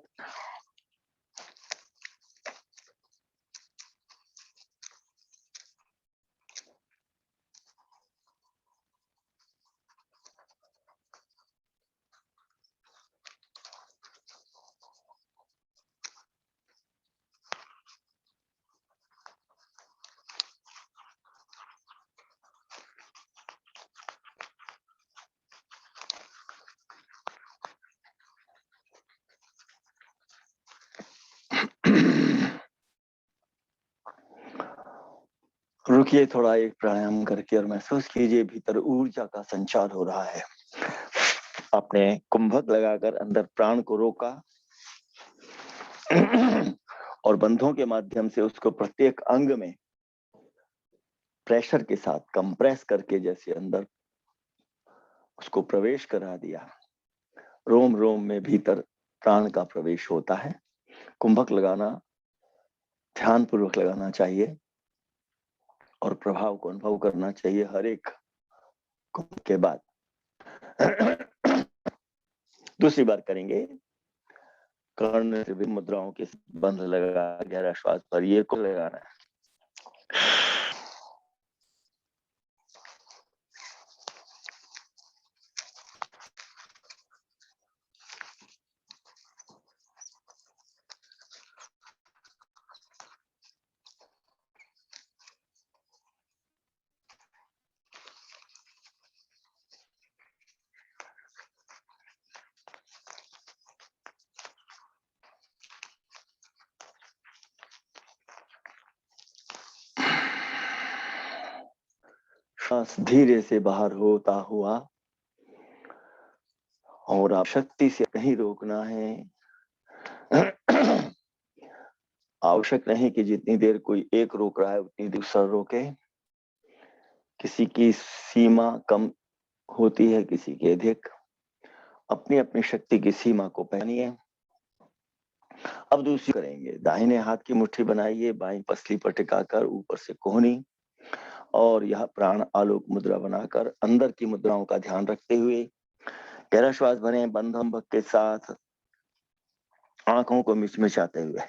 रुकिए थोड़ा एक प्राणायाम करके और महसूस कीजिए भीतर ऊर्जा का संचार हो रहा है। आपने कुंभक लगाकर अंदर प्राण को रोका और बंधों के माध्यम से उसको प्रत्येक अंग में प्रेशर के साथ कंप्रेस करके जैसे अंदर उसको प्रवेश करा दिया। रोम रोम में भीतर प्राण का प्रवेश होता है। कुंभक लगाना ध्यान पूर्वक लगाना चाहिए और प्रभाव को अनुभव करना चाहिए हर एक कुंभ के बाद। दूसरी बार करेंगे, कर्ण से भी मुद्राओं के बंध लगा गहरा श्वास भरिए को लगाना है। श्वास धीरे से बाहर होता हुआ और आप शक्ति से नहीं रोकना है। आवश्यक नहीं कि जितनी देर कोई एक रोक रहा है उतनी दूसरा रोके। किसी की सीमा कम होती है, किसी की अधिक। अपनी अपनी शक्ति की सीमा को पहचानिए। अब दूसरी करेंगे, दाहिने हाथ की मुट्ठी बनाइए, बाईं पसली पर टिकाकर ऊपर से कोहनी, और यह प्राण आलोक मुद्रा बनाकर अंदर की मुद्राओं का ध्यान रखते हुए गहरा श्वास भरें बंधम भक के साथ, आंखों को मिचमिचाते हुए।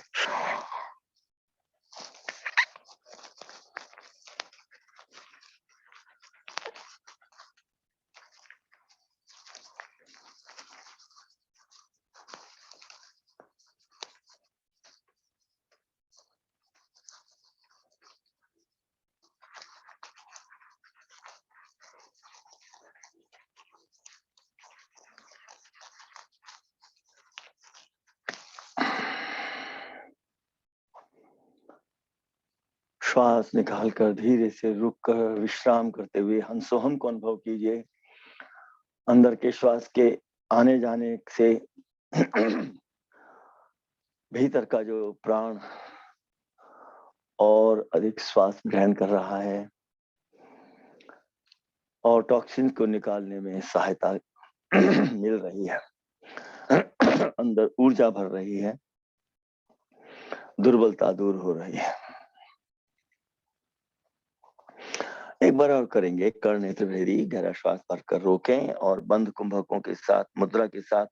श्वास निकालकर धीरे से रुक कर विश्राम करते हुए हंसोहम को अनुभव कीजिए। अंदर के श्वास के आने जाने से भीतर का जो प्राण और अधिक श्वास ग्रहण कर रहा है और टॉक्सिन को निकालने में सहायता मिल रही है। अंदर ऊर्जा भर रही है, दुर्बलता दूर हो रही है। एक बार और करेंगे, कर्ण त्रिवेदी गहरा श्वास भरकर रोकें और बंद कुंभकों के साथ मुद्रा के साथ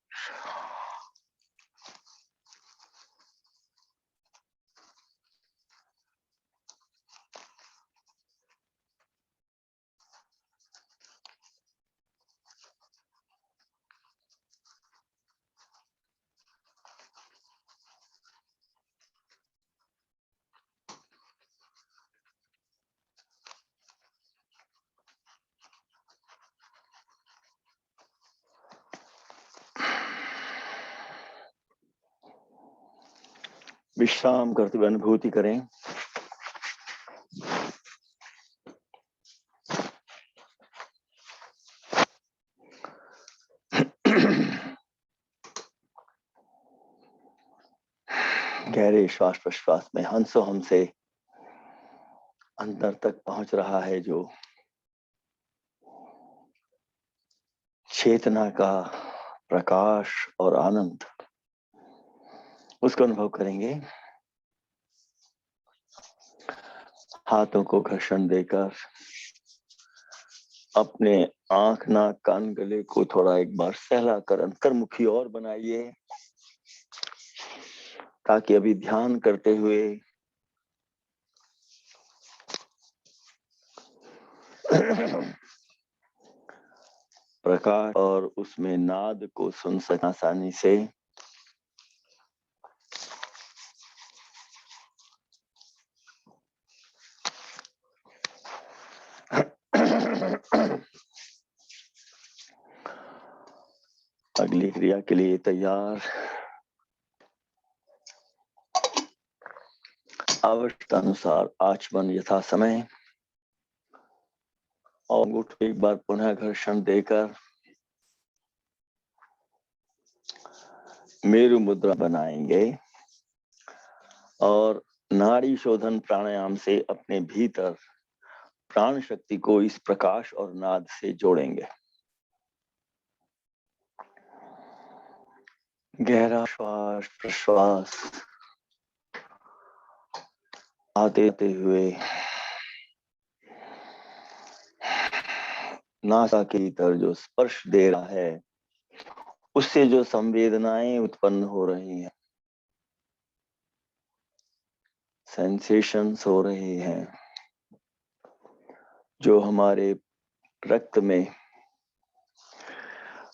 विश्राम करते हुए अनुभूति करें। गहरे श्वास प्रश्वास में हंसो हमसे अंदर तक पहुंच रहा है जो चेतना का प्रकाश और आनंद, उसको अनुभव करेंगे। हाथों को घर्षण देकर अपने आंख, नाक, कान, गले को थोड़ा एक बार सहला कर अंतर्मुखी और बनाइए, ताकि अभी ध्यान करते हुए प्रकाश और उसमें नाद को सुन सकें आसानी से। अगली क्रिया के लिए तैयार। आवश्यकता अनुसार आचमन यथा समय और अंगूठे एक बार पुनः घर्षण देकर मेरु मुद्रा बनाएंगे और नाड़ी शोधन प्राणायाम से अपने भीतर प्राण शक्ति को इस प्रकाश और नाद से जोड़ेंगे। गहरा श्वास प्रश्वास आते हुए नासा के भीतर जो स्पर्श दे रहा है, उससे जो संवेदनाएं उत्पन्न हो रही हैं, सेंसेशंस हो रहे हैं, जो हमारे रक्त में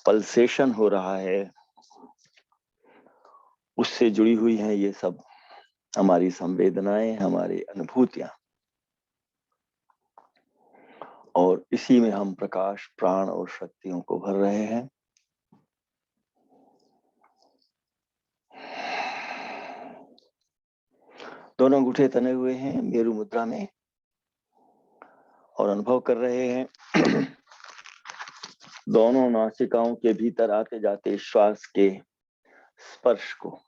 पल्सेशन हो रहा है, उससे जुड़ी हुई हैं ये सब हमारी संवेदनाएं, हमारी अनुभूतियां। और इसी में हम प्रकाश, प्राण और शक्तियों को भर रहे हैं। दोनों अंगूठे तने हुए हैं मेरु मुद्रा में और अनुभव कर रहे हैं दोनों नासिकाओं के भीतर आते जाते श्वास के स्पर्श को।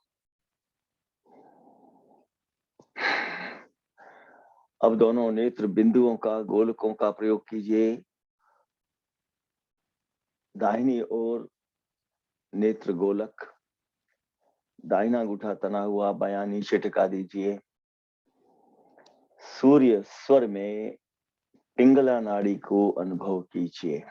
अब दोनों नेत्र बिंदुओं का, गोलकों का प्रयोग कीजिए। दाहिनी ओर नेत्र गोलक, दाहिना अंगूठा तना हुआ, बायां नीचे टिका दीजिए। सूर्य स्वर में पिंगला नाड़ी को अनुभव कीजिए।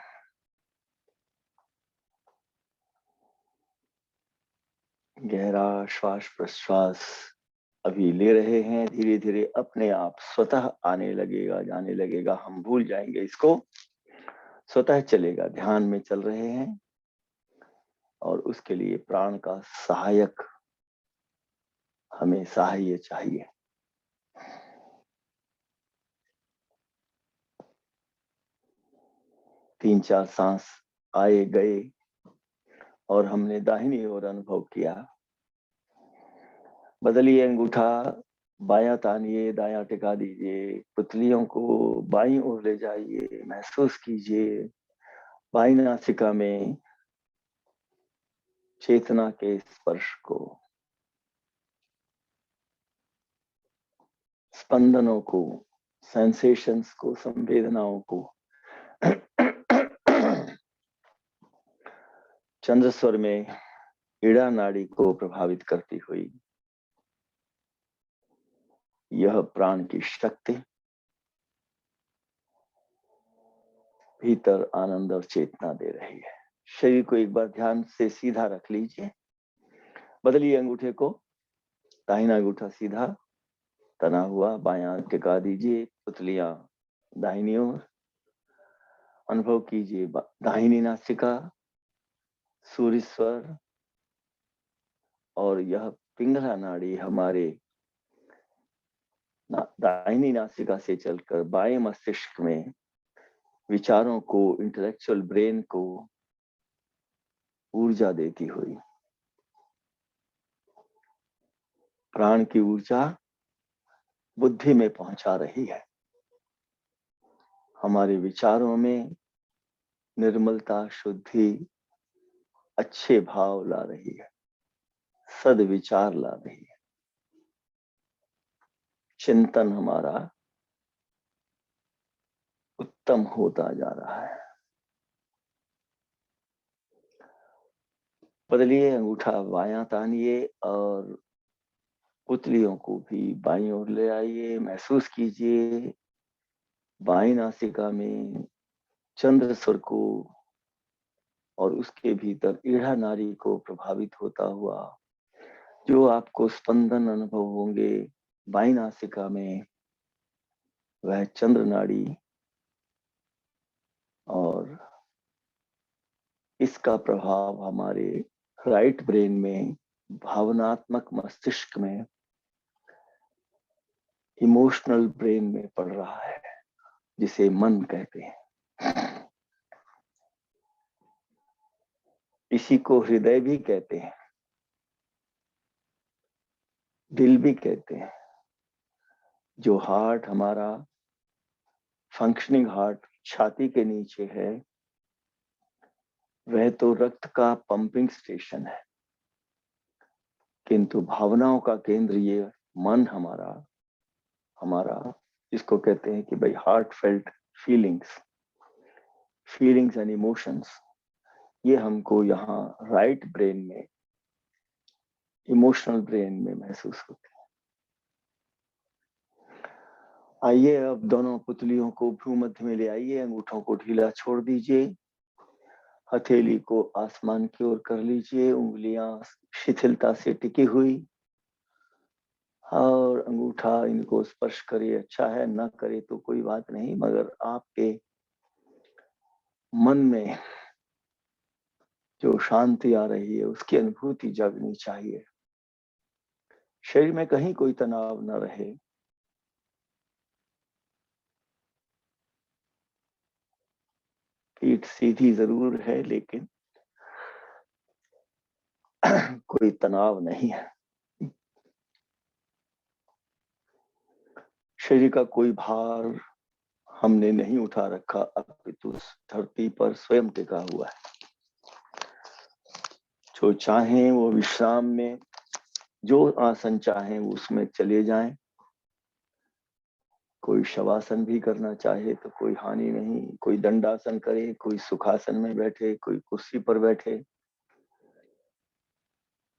गहरा श्वास प्रश्वास अभी ले रहे हैं, धीरे धीरे अपने आप स्वतः आने लगेगा, जाने लगेगा, हम भूल जाएंगे इसको, स्वतः चलेगा। ध्यान में चल रहे हैं और उसके लिए प्राण का सहायक हमें सहाय चाहिए। तीन चार सांस आए गए और हमने दाहिनी ओर अनुभव किया। बदलिए अंगूठा, बायां तानिए, दायां टिका दीजिए। पुतलियों को बाईं ओर ले जाइए, महसूस कीजिए बाईं नासिका में चेतना के स्पर्श को, स्पंदनों को, सेंसेशंस को, संवेदनाओं को। चंद्र स्वर में ईड़ा नाड़ी को प्रभावित करती हुई यह प्राण की शक्ति भीतर आनंद और चेतना दे रही है। शरीर को एक बार ध्यान से सीधा रख लीजिए। बदलिए अंगूठे को, दाहिना अंगूठा सीधा तना हुआ, बायां टिका दीजिए। पुतलियां दाहिनी ओर, अनुभव कीजिए दाहिनी नासिका, सूर्य स्वर और यह पिंगला नाड़ी हमारे दाहिनी नासिका से चलकर बाएं मस्तिष्क में विचारों को, इंटेलेक्चुअल ब्रेन को ऊर्जा देती हुई प्राण की ऊर्जा बुद्धि में पहुंचा रही है, हमारे विचारों में निर्मलता, शुद्धि, अच्छे भाव ला रही है, सद्विचार ला रही है। चिंतन हमारा उत्तम होता जा रहा है। बदलिए, अंगूठा बायां तानिए और पुतलियों को भी बाईं ओर ले आइए। महसूस कीजिए बाईं नासिका में चंद्र स्वर को और उसके भीतर ईढ़ा नाड़ी को प्रभावित होता हुआ जो आपको स्पंदन अनुभव होंगे बाईं नासिका में, वह चंद्र नाड़ी और इसका प्रभाव हमारे राइट ब्रेन में, भावनात्मक मस्तिष्क में, इमोशनल ब्रेन में पड़ रहा है, जिसे मन कहते हैं। इसी को हृदय भी कहते हैं, दिल भी कहते हैं। जो हार्ट हमारा फंक्शनिंग हार्ट छाती के नीचे है, वह तो रक्त का पंपिंग स्टेशन है, किंतु भावनाओं का केंद्र ये मन हमारा जिसको कहते हैं कि भाई heart felt feelings and emotions, ये हमको यहाँ राइट ब्रेन में, इमोशनल ब्रेन में महसूस होते हैं। आइए अब दोनों पुतलियों को भ्रूमध्य में ले आइए, अंगूठों को ढीला छोड़ दीजिए, हथेली को आसमान की ओर कर लीजिए, उंगलियां शिथिलता से टिकी हुई, और अंगूठा इनको स्पर्श करे, अच्छा है, ना करे तो कोई बात नहीं, मगर आपके मन में जो शांति आ रही है उसकी अनुभूति जगनी चाहिए। शरीर में कहीं कोई तनाव न रहे। पीठ सीधी जरूर है लेकिन कोई तनाव नहीं है। शरीर का कोई भार हमने नहीं उठा रखा, अपितु धरती पर स्वयं टिका हुआ है। जो चाहें वो विश्राम में, जो आसन चाहें उसमें चले जाएं। कोई शवासन भी करना चाहे तो कोई हानि नहीं, कोई दंडासन करे, कोई सुखासन में बैठे, कोई कुर्सी पर बैठे,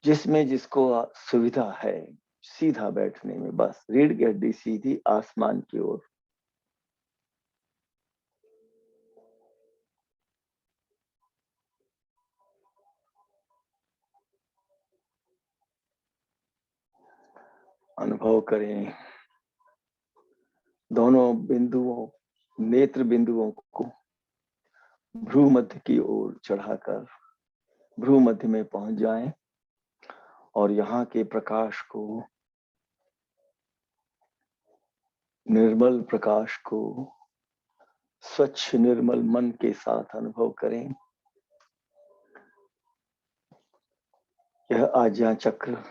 जिसमें जिसको सुविधा है सीधा बैठने में, बस रीढ़ की हड्डी सीधी आसमान की ओर। अनुभव करें दोनों बिंदुओं, नेत्र बिंदुओं को भ्रू मध्य की ओर चढ़ाकर भ्रू मध्य में पहुंच जाएं और यहाँ के प्रकाश को, निर्मल प्रकाश को स्वच्छ निर्मल मन के साथ अनुभव करें। यह आज्ञा चक्र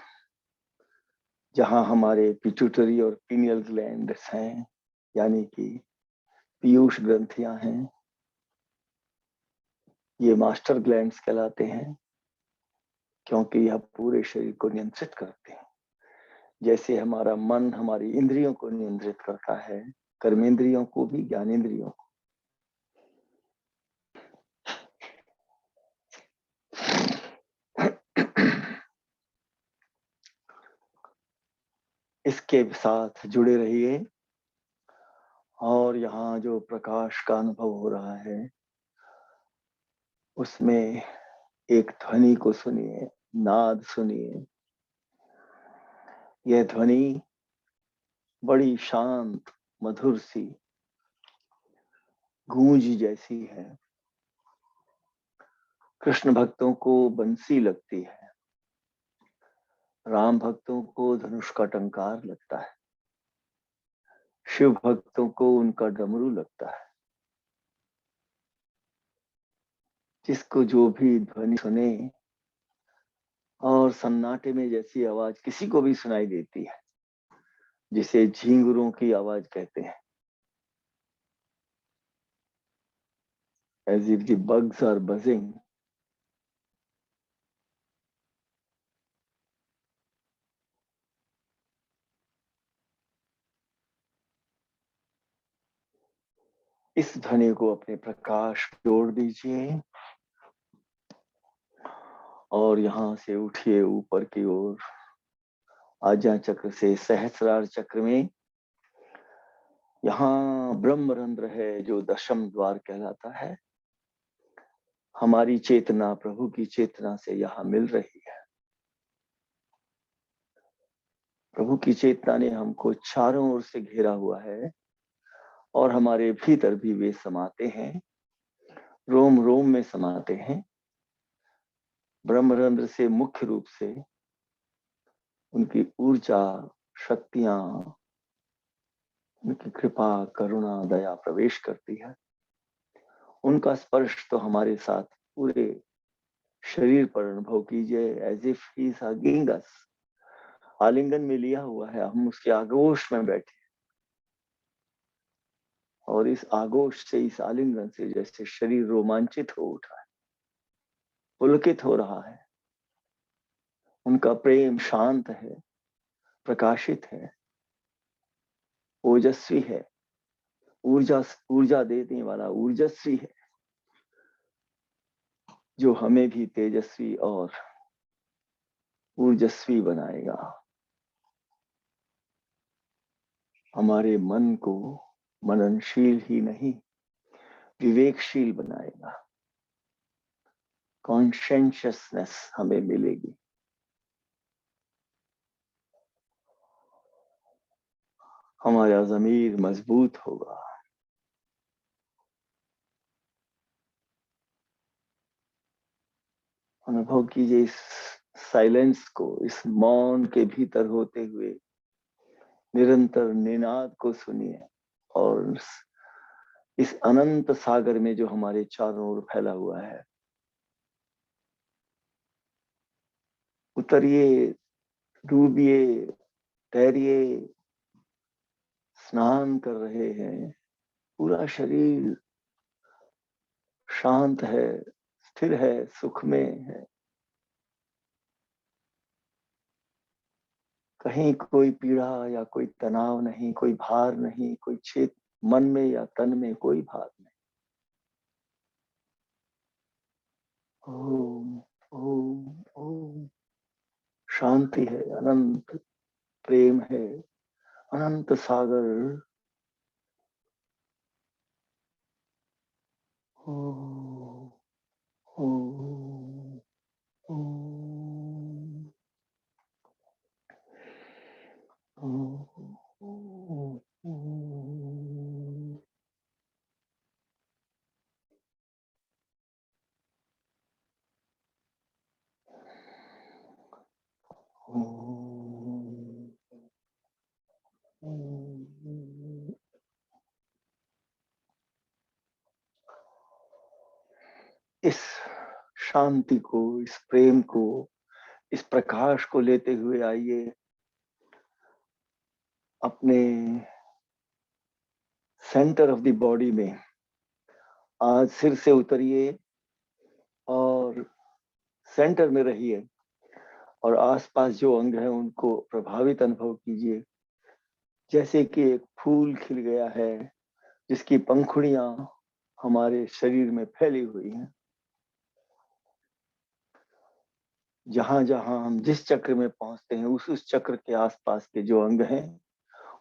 जहां हमारे पिट्यूटरी और पीनियल ग्लैंड्स हैं, यानी कि पीयूष ग्रंथियां हैं, ये मास्टर ग्लैंड्स कहलाते हैं, क्योंकि यह पूरे शरीर को नियंत्रित करते हैं। जैसे हमारा मन हमारी इंद्रियों को नियंत्रित करता है, कर्मेंद्रियों को भी, ज्ञानेंद्रियों को। इसके साथ जुड़े रहिए और यहाँ जो प्रकाश का अनुभव हो रहा है उसमें एक ध्वनि को सुनिए, नाद सुनिए। यह ध्वनि बड़ी शांत मधुर सी गूंज जैसी है। कृष्ण भक्तों को बंसी लगती है, राम भक्तों को धनुष का टंकार लगता है, शिव भक्तों को उनका डमरू लगता है। जिसको जो भी ध्वनि सुने और सन्नाटे में जैसी आवाज किसी को भी सुनाई देती है, जिसे झींगुरों की आवाज कहते हैं, as if the bugs are buzzing. इस ध्वनि को अपने प्रकाश में जोड़ दीजिए और यहाँ से उठिए ऊपर की ओर, आज्ञा चक्र से सहस्रार चक्र में। यहाँ ब्रह्मरंध्र है जो दशम द्वार कहलाता है। हमारी चेतना प्रभु की चेतना से यहाँ मिल रही है। प्रभु की चेतना ने हमको चारों ओर से घेरा हुआ है और हमारे भीतर भी वे समाते हैं, रोम रोम में समाते हैं। ब्रह्मरंध्र से मुख्य रूप से उनकी ऊर्जा, शक्तियां, उनकी कृपा, करुणा, दया प्रवेश करती है। उनका स्पर्श तो हमारे साथ पूरे शरीर पर अनुभव कीजिए, as if he is hugging us. आलिंगन में लिया हुआ है, हम उसके आगोश में बैठे और इस आगोश से, इस आलिंगन से जैसे शरीर रोमांचित हो उठा है, पुलकित हो रहा है। उनका प्रेम शांत है, प्रकाशित है, ओजस्वी है, ऊर्जा देने वाला ऊर्जस्वी है, जो हमें भी तेजस्वी और ऊर्जस्वी बनाएगा। हमारे मन को मननशील ही नहीं, विवेकशील बनाएगा। कॉन्शियसनेस हमें मिलेगी। हमारा ज़मीर मजबूत होगा। अनुभव कीजिए इस साइलेंस को, इस मौन के भीतर होते हुए निरंतर निनाद को सुनिए और इस अनंत सागर में जो हमारे चारों ओर फैला हुआ है, उतरिए, डूबिए, तैरिए। स्नान कर रहे हैं, पूरा शरीर शांत है, स्थिर है, सुख में है। कहीं कोई पीड़ा या कोई तनाव नहीं, कोई भार नहीं, कोई छेद मन में या तन में कोई भार नहीं। ओम ओम ओम। शांति है, अनंत प्रेम है, अनंत सागर। ओम ओम ओम ओम ओम। इस शांति को, इस प्रेम को, इस प्रकाश को लेते हुए आइए अपने सेंटर ऑफ द बॉडी में। आज सिर से उतरिए और सेंटर में रहिए और आसपास जो अंग हैं उनको प्रभावित अनुभव कीजिए, जैसे कि एक फूल खिल गया है जिसकी पंखुड़ियां हमारे शरीर में फैली हुई हैं। जहां जहां हम जिस चक्र में पहुंचते हैं, उस चक्र के आसपास के जो अंग हैं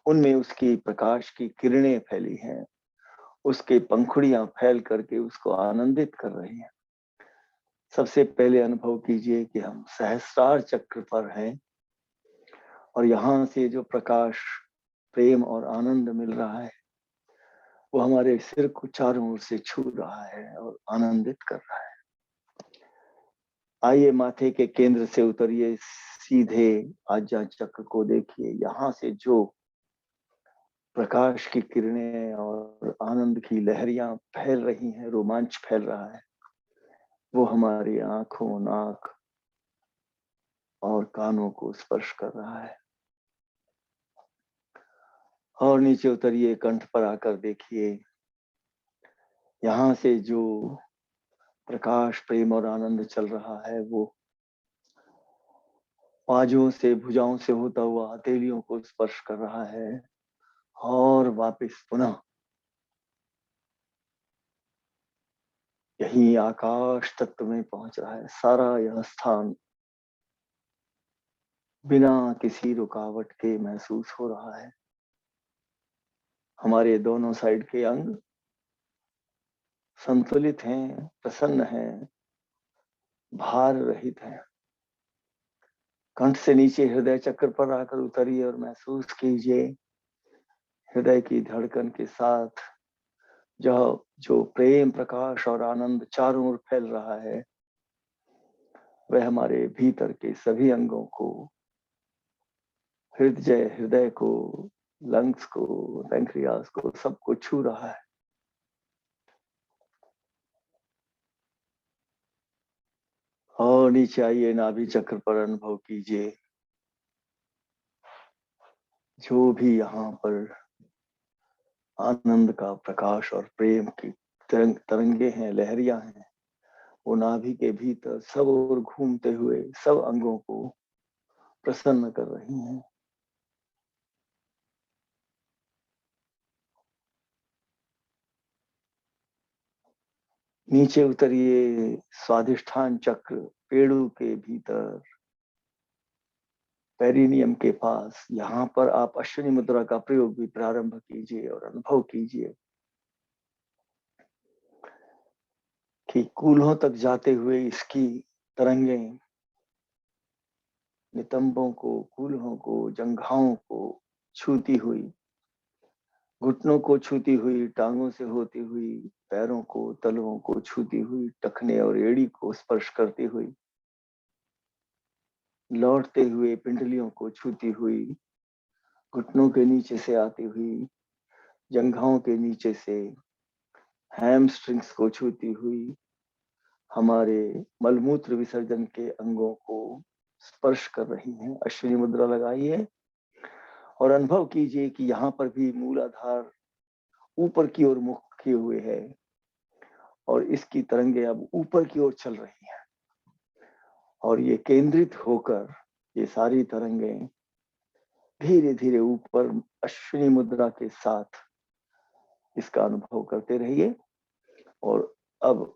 उनमें उसकी प्रकाश की किरणें फैली हैं, उसके पंखुड़ियां फैल करके उसको आनंदित कर रही हैं। सबसे पहले अनुभव कीजिए कि हम सहस्रार चक्र पर हैं और यहाँ से जो प्रकाश, प्रेम और आनंद मिल रहा है वो हमारे सिर को चारों ओर से छू रहा है और आनंदित कर रहा है। आइए माथे के केंद्र से उतरिए, सीधे आज्ञा चक्र को देखिए। यहाँ से जो प्रकाश की किरणें और आनंद की लहरियां फैल रही हैं, रोमांच फैल रहा है, वो हमारी आंखों, नाक, और कानों को स्पर्श कर रहा है। और नीचे उतरिए, कंठ पर आकर देखिए, यहाँ से जो प्रकाश, प्रेम और आनंद चल रहा है वो बाजुओं से, भुजाओं से होता हुआ हथेलियों को स्पर्श कर रहा है और वापस पुनः यही आकाश तत्व में पहुंच रहा है। सारा यह स्थान बिना किसी रुकावट के महसूस हो रहा है। हमारे दोनों साइड के अंग संतुलित हैं, प्रसन्न हैं, भार रहित हैं। कंठ से नीचे हृदय चक्र पर आकर उतरिए और महसूस कीजिए हृदय की धड़कन के साथ जो प्रेम, प्रकाश और आनंद चारों ओर फैल रहा है, वह हमारे भीतर के सभी अंगों को, हृदय को, लंग्स को, पैंक्रियास को, सबको छू रहा है। और नीचे आइए, नाभि चक्र पर अनुभव कीजिए जो भी यहाँ पर आनंद का प्रकाश और प्रेम की तरंगे हैं, लहरियां हैं, वो नाभि के भीतर सब ओर घूमते हुए सब अंगों को प्रसन्न कर रही हैं। नीचे उतरिए, स्वादिष्ठान चक्र, पेड़ों के भीतर, पेरिनियम के पास, यहाँ पर आप अश्विनी मुद्रा का प्रयोग भी प्रारंभ कीजिए और अनुभव कीजिए कि कूल्हों तक जाते हुए इसकी तरंगे नितंबों को, कूल्हों को, जंघाओं को छूती हुई, घुटनों को छूती हुई, टांगों से होती हुई, पैरों को, तलवों को छूती हुई, टखने और एड़ी को स्पर्श करती हुई, लौटते हुए पिंडलियों को छूती हुई, घुटनों के नीचे से आती हुई, जंघाओं के नीचे से हैमस्ट्रिंग्स को छूती हुई, हमारे मलमूत्र विसर्जन के अंगों को स्पर्श कर रही हैं। अश्विनी मुद्रा लगाइए और अनुभव कीजिए कि यहाँ पर भी मूलाधार ऊपर की ओर मुख किए हुए है और इसकी तरंगे अब ऊपर की ओर चल रही हैं और ये केंद्रित होकर ये सारी तरंगे धीरे धीरे ऊपर अश्विनी मुद्रा के साथ इसका अनुभव करते रहिए। और अब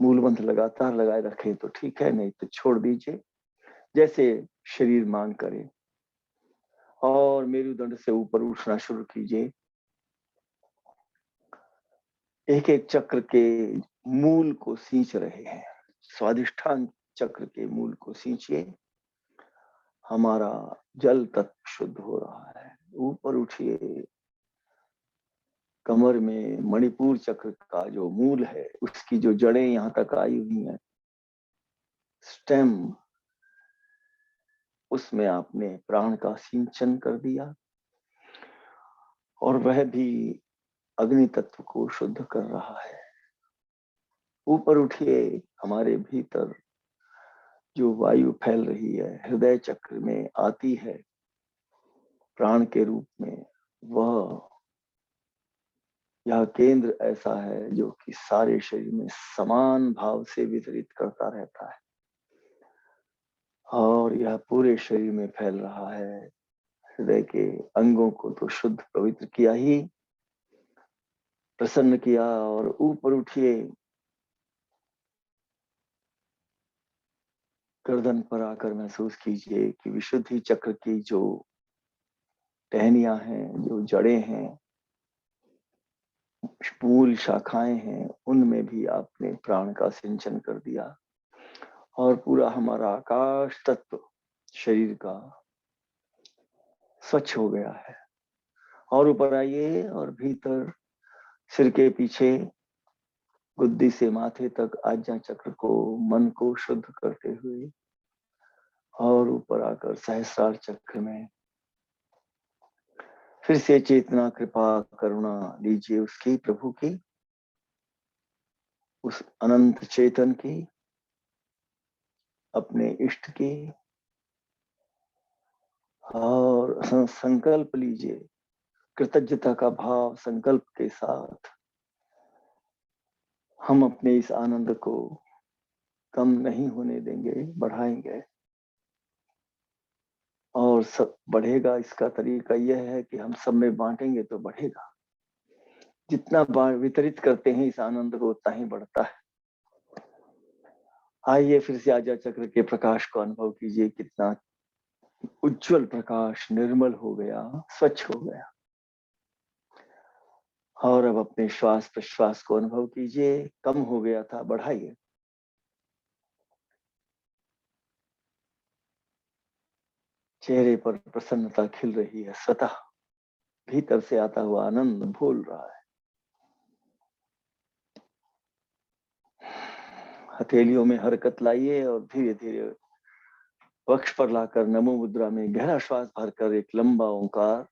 मूल मंत्र लगातार लगाए रखें तो ठीक है, नहीं तो छोड़ दीजिए, जैसे शरीर मांग करे। और मेरुदंड से ऊपर उठना शुरू कीजिए। एक एक चक्र के मूल को सींच रहे हैं। स्वादिष्ठान चक्र के मूल को सींचिए। हमारा जल तत्व शुद्ध हो रहा है। ऊपर उठिए, कमर में मणिपुर चक्र का जो मूल है, उसकी जो जड़ें यहाँ तक आई हुई हैं, स्टेम, उसमें आपने प्राण का सिंचन कर दिया और वह भी अग्नि तत्व को शुद्ध कर रहा है। ऊपर उठिए, हमारे भीतर जो वायु फैल रही है, हृदय चक्र में आती है प्राण के रूप में, वह यह केंद्र ऐसा है जो कि सारे शरीर में समान भाव से वितरित करता रहता है और यह पूरे शरीर में फैल रहा है। हृदय के अंगों को तो शुद्ध पवित्र किया ही, प्रसन्न किया। और ऊपर उठिए, गर्दन पर आकर महसूस कीजिए कि विशुद्धि चक्र की जो टहनियां हैं, जो जड़ें हैं, मूल शाखाएं हैं, उनमें भी आपने प्राण का सिंचन कर दिया और पूरा हमारा आकाश तत्व शरीर का स्वच्छ हो गया है। और ऊपर आइए और भीतर सिर के पीछे गुद्दी से माथे तक आज्ञा चक्र को, मन को शुद्ध करते हुए और ऊपर आकर सहस्रार चक्र में फिर से चेतना, कृपा, करुणा लीजिए उसकी, प्रभु की, उस अनंत चेतन की अपने इष्ट की, और संकल्प लीजिए कृतज्ञता का भाव संकल्प के साथ हम अपने इस आनंद को कम नहीं होने देंगे, बढ़ाएंगे। और सब बढ़ेगा, इसका तरीका यह है कि हम सब में बांटेंगे तो बढ़ेगा। जितना वितरित करते हैं इस आनंद को उतना ही बढ़ता है। आइए फिर से आजा चक्र के प्रकाश को अनुभव कीजिए, कितना उज्जवल प्रकाश, निर्मल हो गया, स्वच्छ हो गया। और अब अपने श्वास प्रश्वास को अनुभव कीजिए, कम हो गया था, बढ़ाइए। चेहरे पर प्रसन्नता खिल रही है, स्वतः भीतर से आता हुआ आनंद भूल रहा है। हथेलियों में हरकत लाइए और धीरे धीरे वक्ष पर लाकर नमो मुद्रा में गहरा श्वास भरकर एक लंबा ओंकार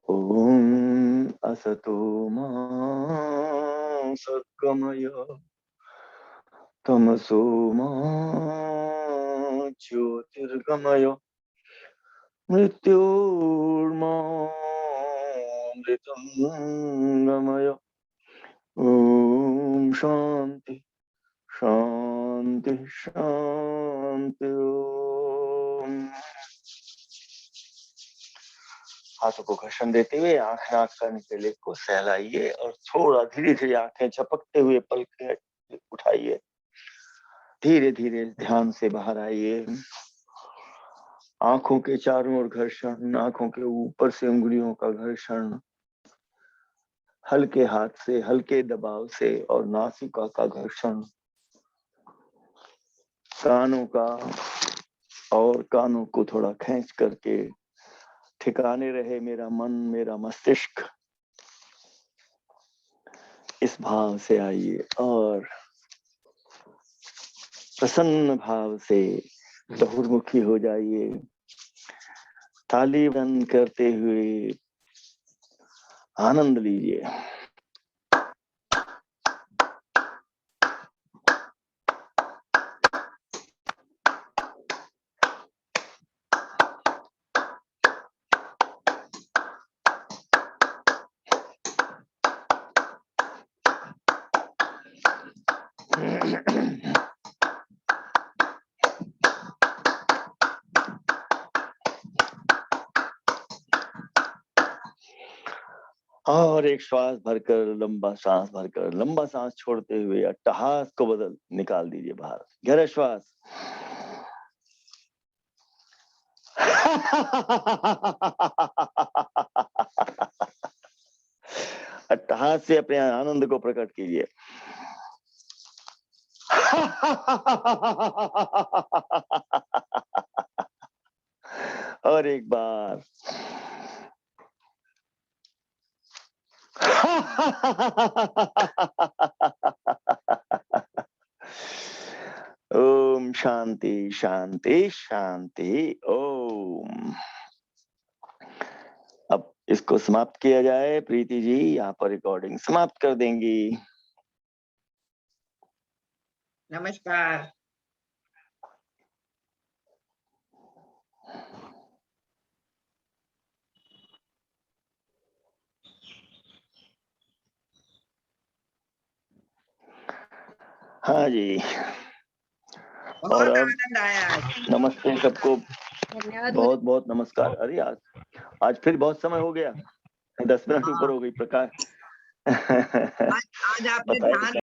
ओम असतो मा सद्गमय तमसो मा ज्योतिर्गमय मृत्योर्मामृतं गमय। ओम शांति शांति शांति। ओम। हाथों को घर्षण देते हुए आंख नाक करने के लिए को सहलाइए और थोड़ा धीरे धीरे आंखें झपकते हुए पलकें उठाइए। धीरे धीरे ध्यान से बाहर आइए। आंखों के चारों ओर घर्षण, आंखों के ऊपर से उंगलियों का घर्षण, हल्के हाथ से, हल्के दबाव से, और नासिका का घर्षण, कानों का, और कानों को थोड़ा खींच करके ठिकाने रहे मेरा मन, मेरा मस्तिष्क। इस भाव से आइए और प्रसन्न भाव से बहिर्मुखी हो जाइए। ताली बंद करते हुए आनंद लीजिए। और एक श्वास भरकर, लंबा सांस भरकर, लंबा सांस छोड़ते हुए अट्टहास को बदल निकाल दीजिए बाहर। गहरा श्वास। अट्टहास से अपने आनंद को प्रकट कीजिए। और एक बार। ओम शांति शांति शांति। ओम। अब इसको समाप्त किया जाए। प्रीति जी यहाँ पर रिकॉर्डिंग समाप्त कर देंगी। नमस्कार। हाँ जी। बहुत आनंद आया। नमस्ते सबको, बहुत बहुत नमस्कार। अरे आज फिर बहुत समय हो गया, 10 मिनट ऊपर हो गई प्रकाश। आज आपने ध्यान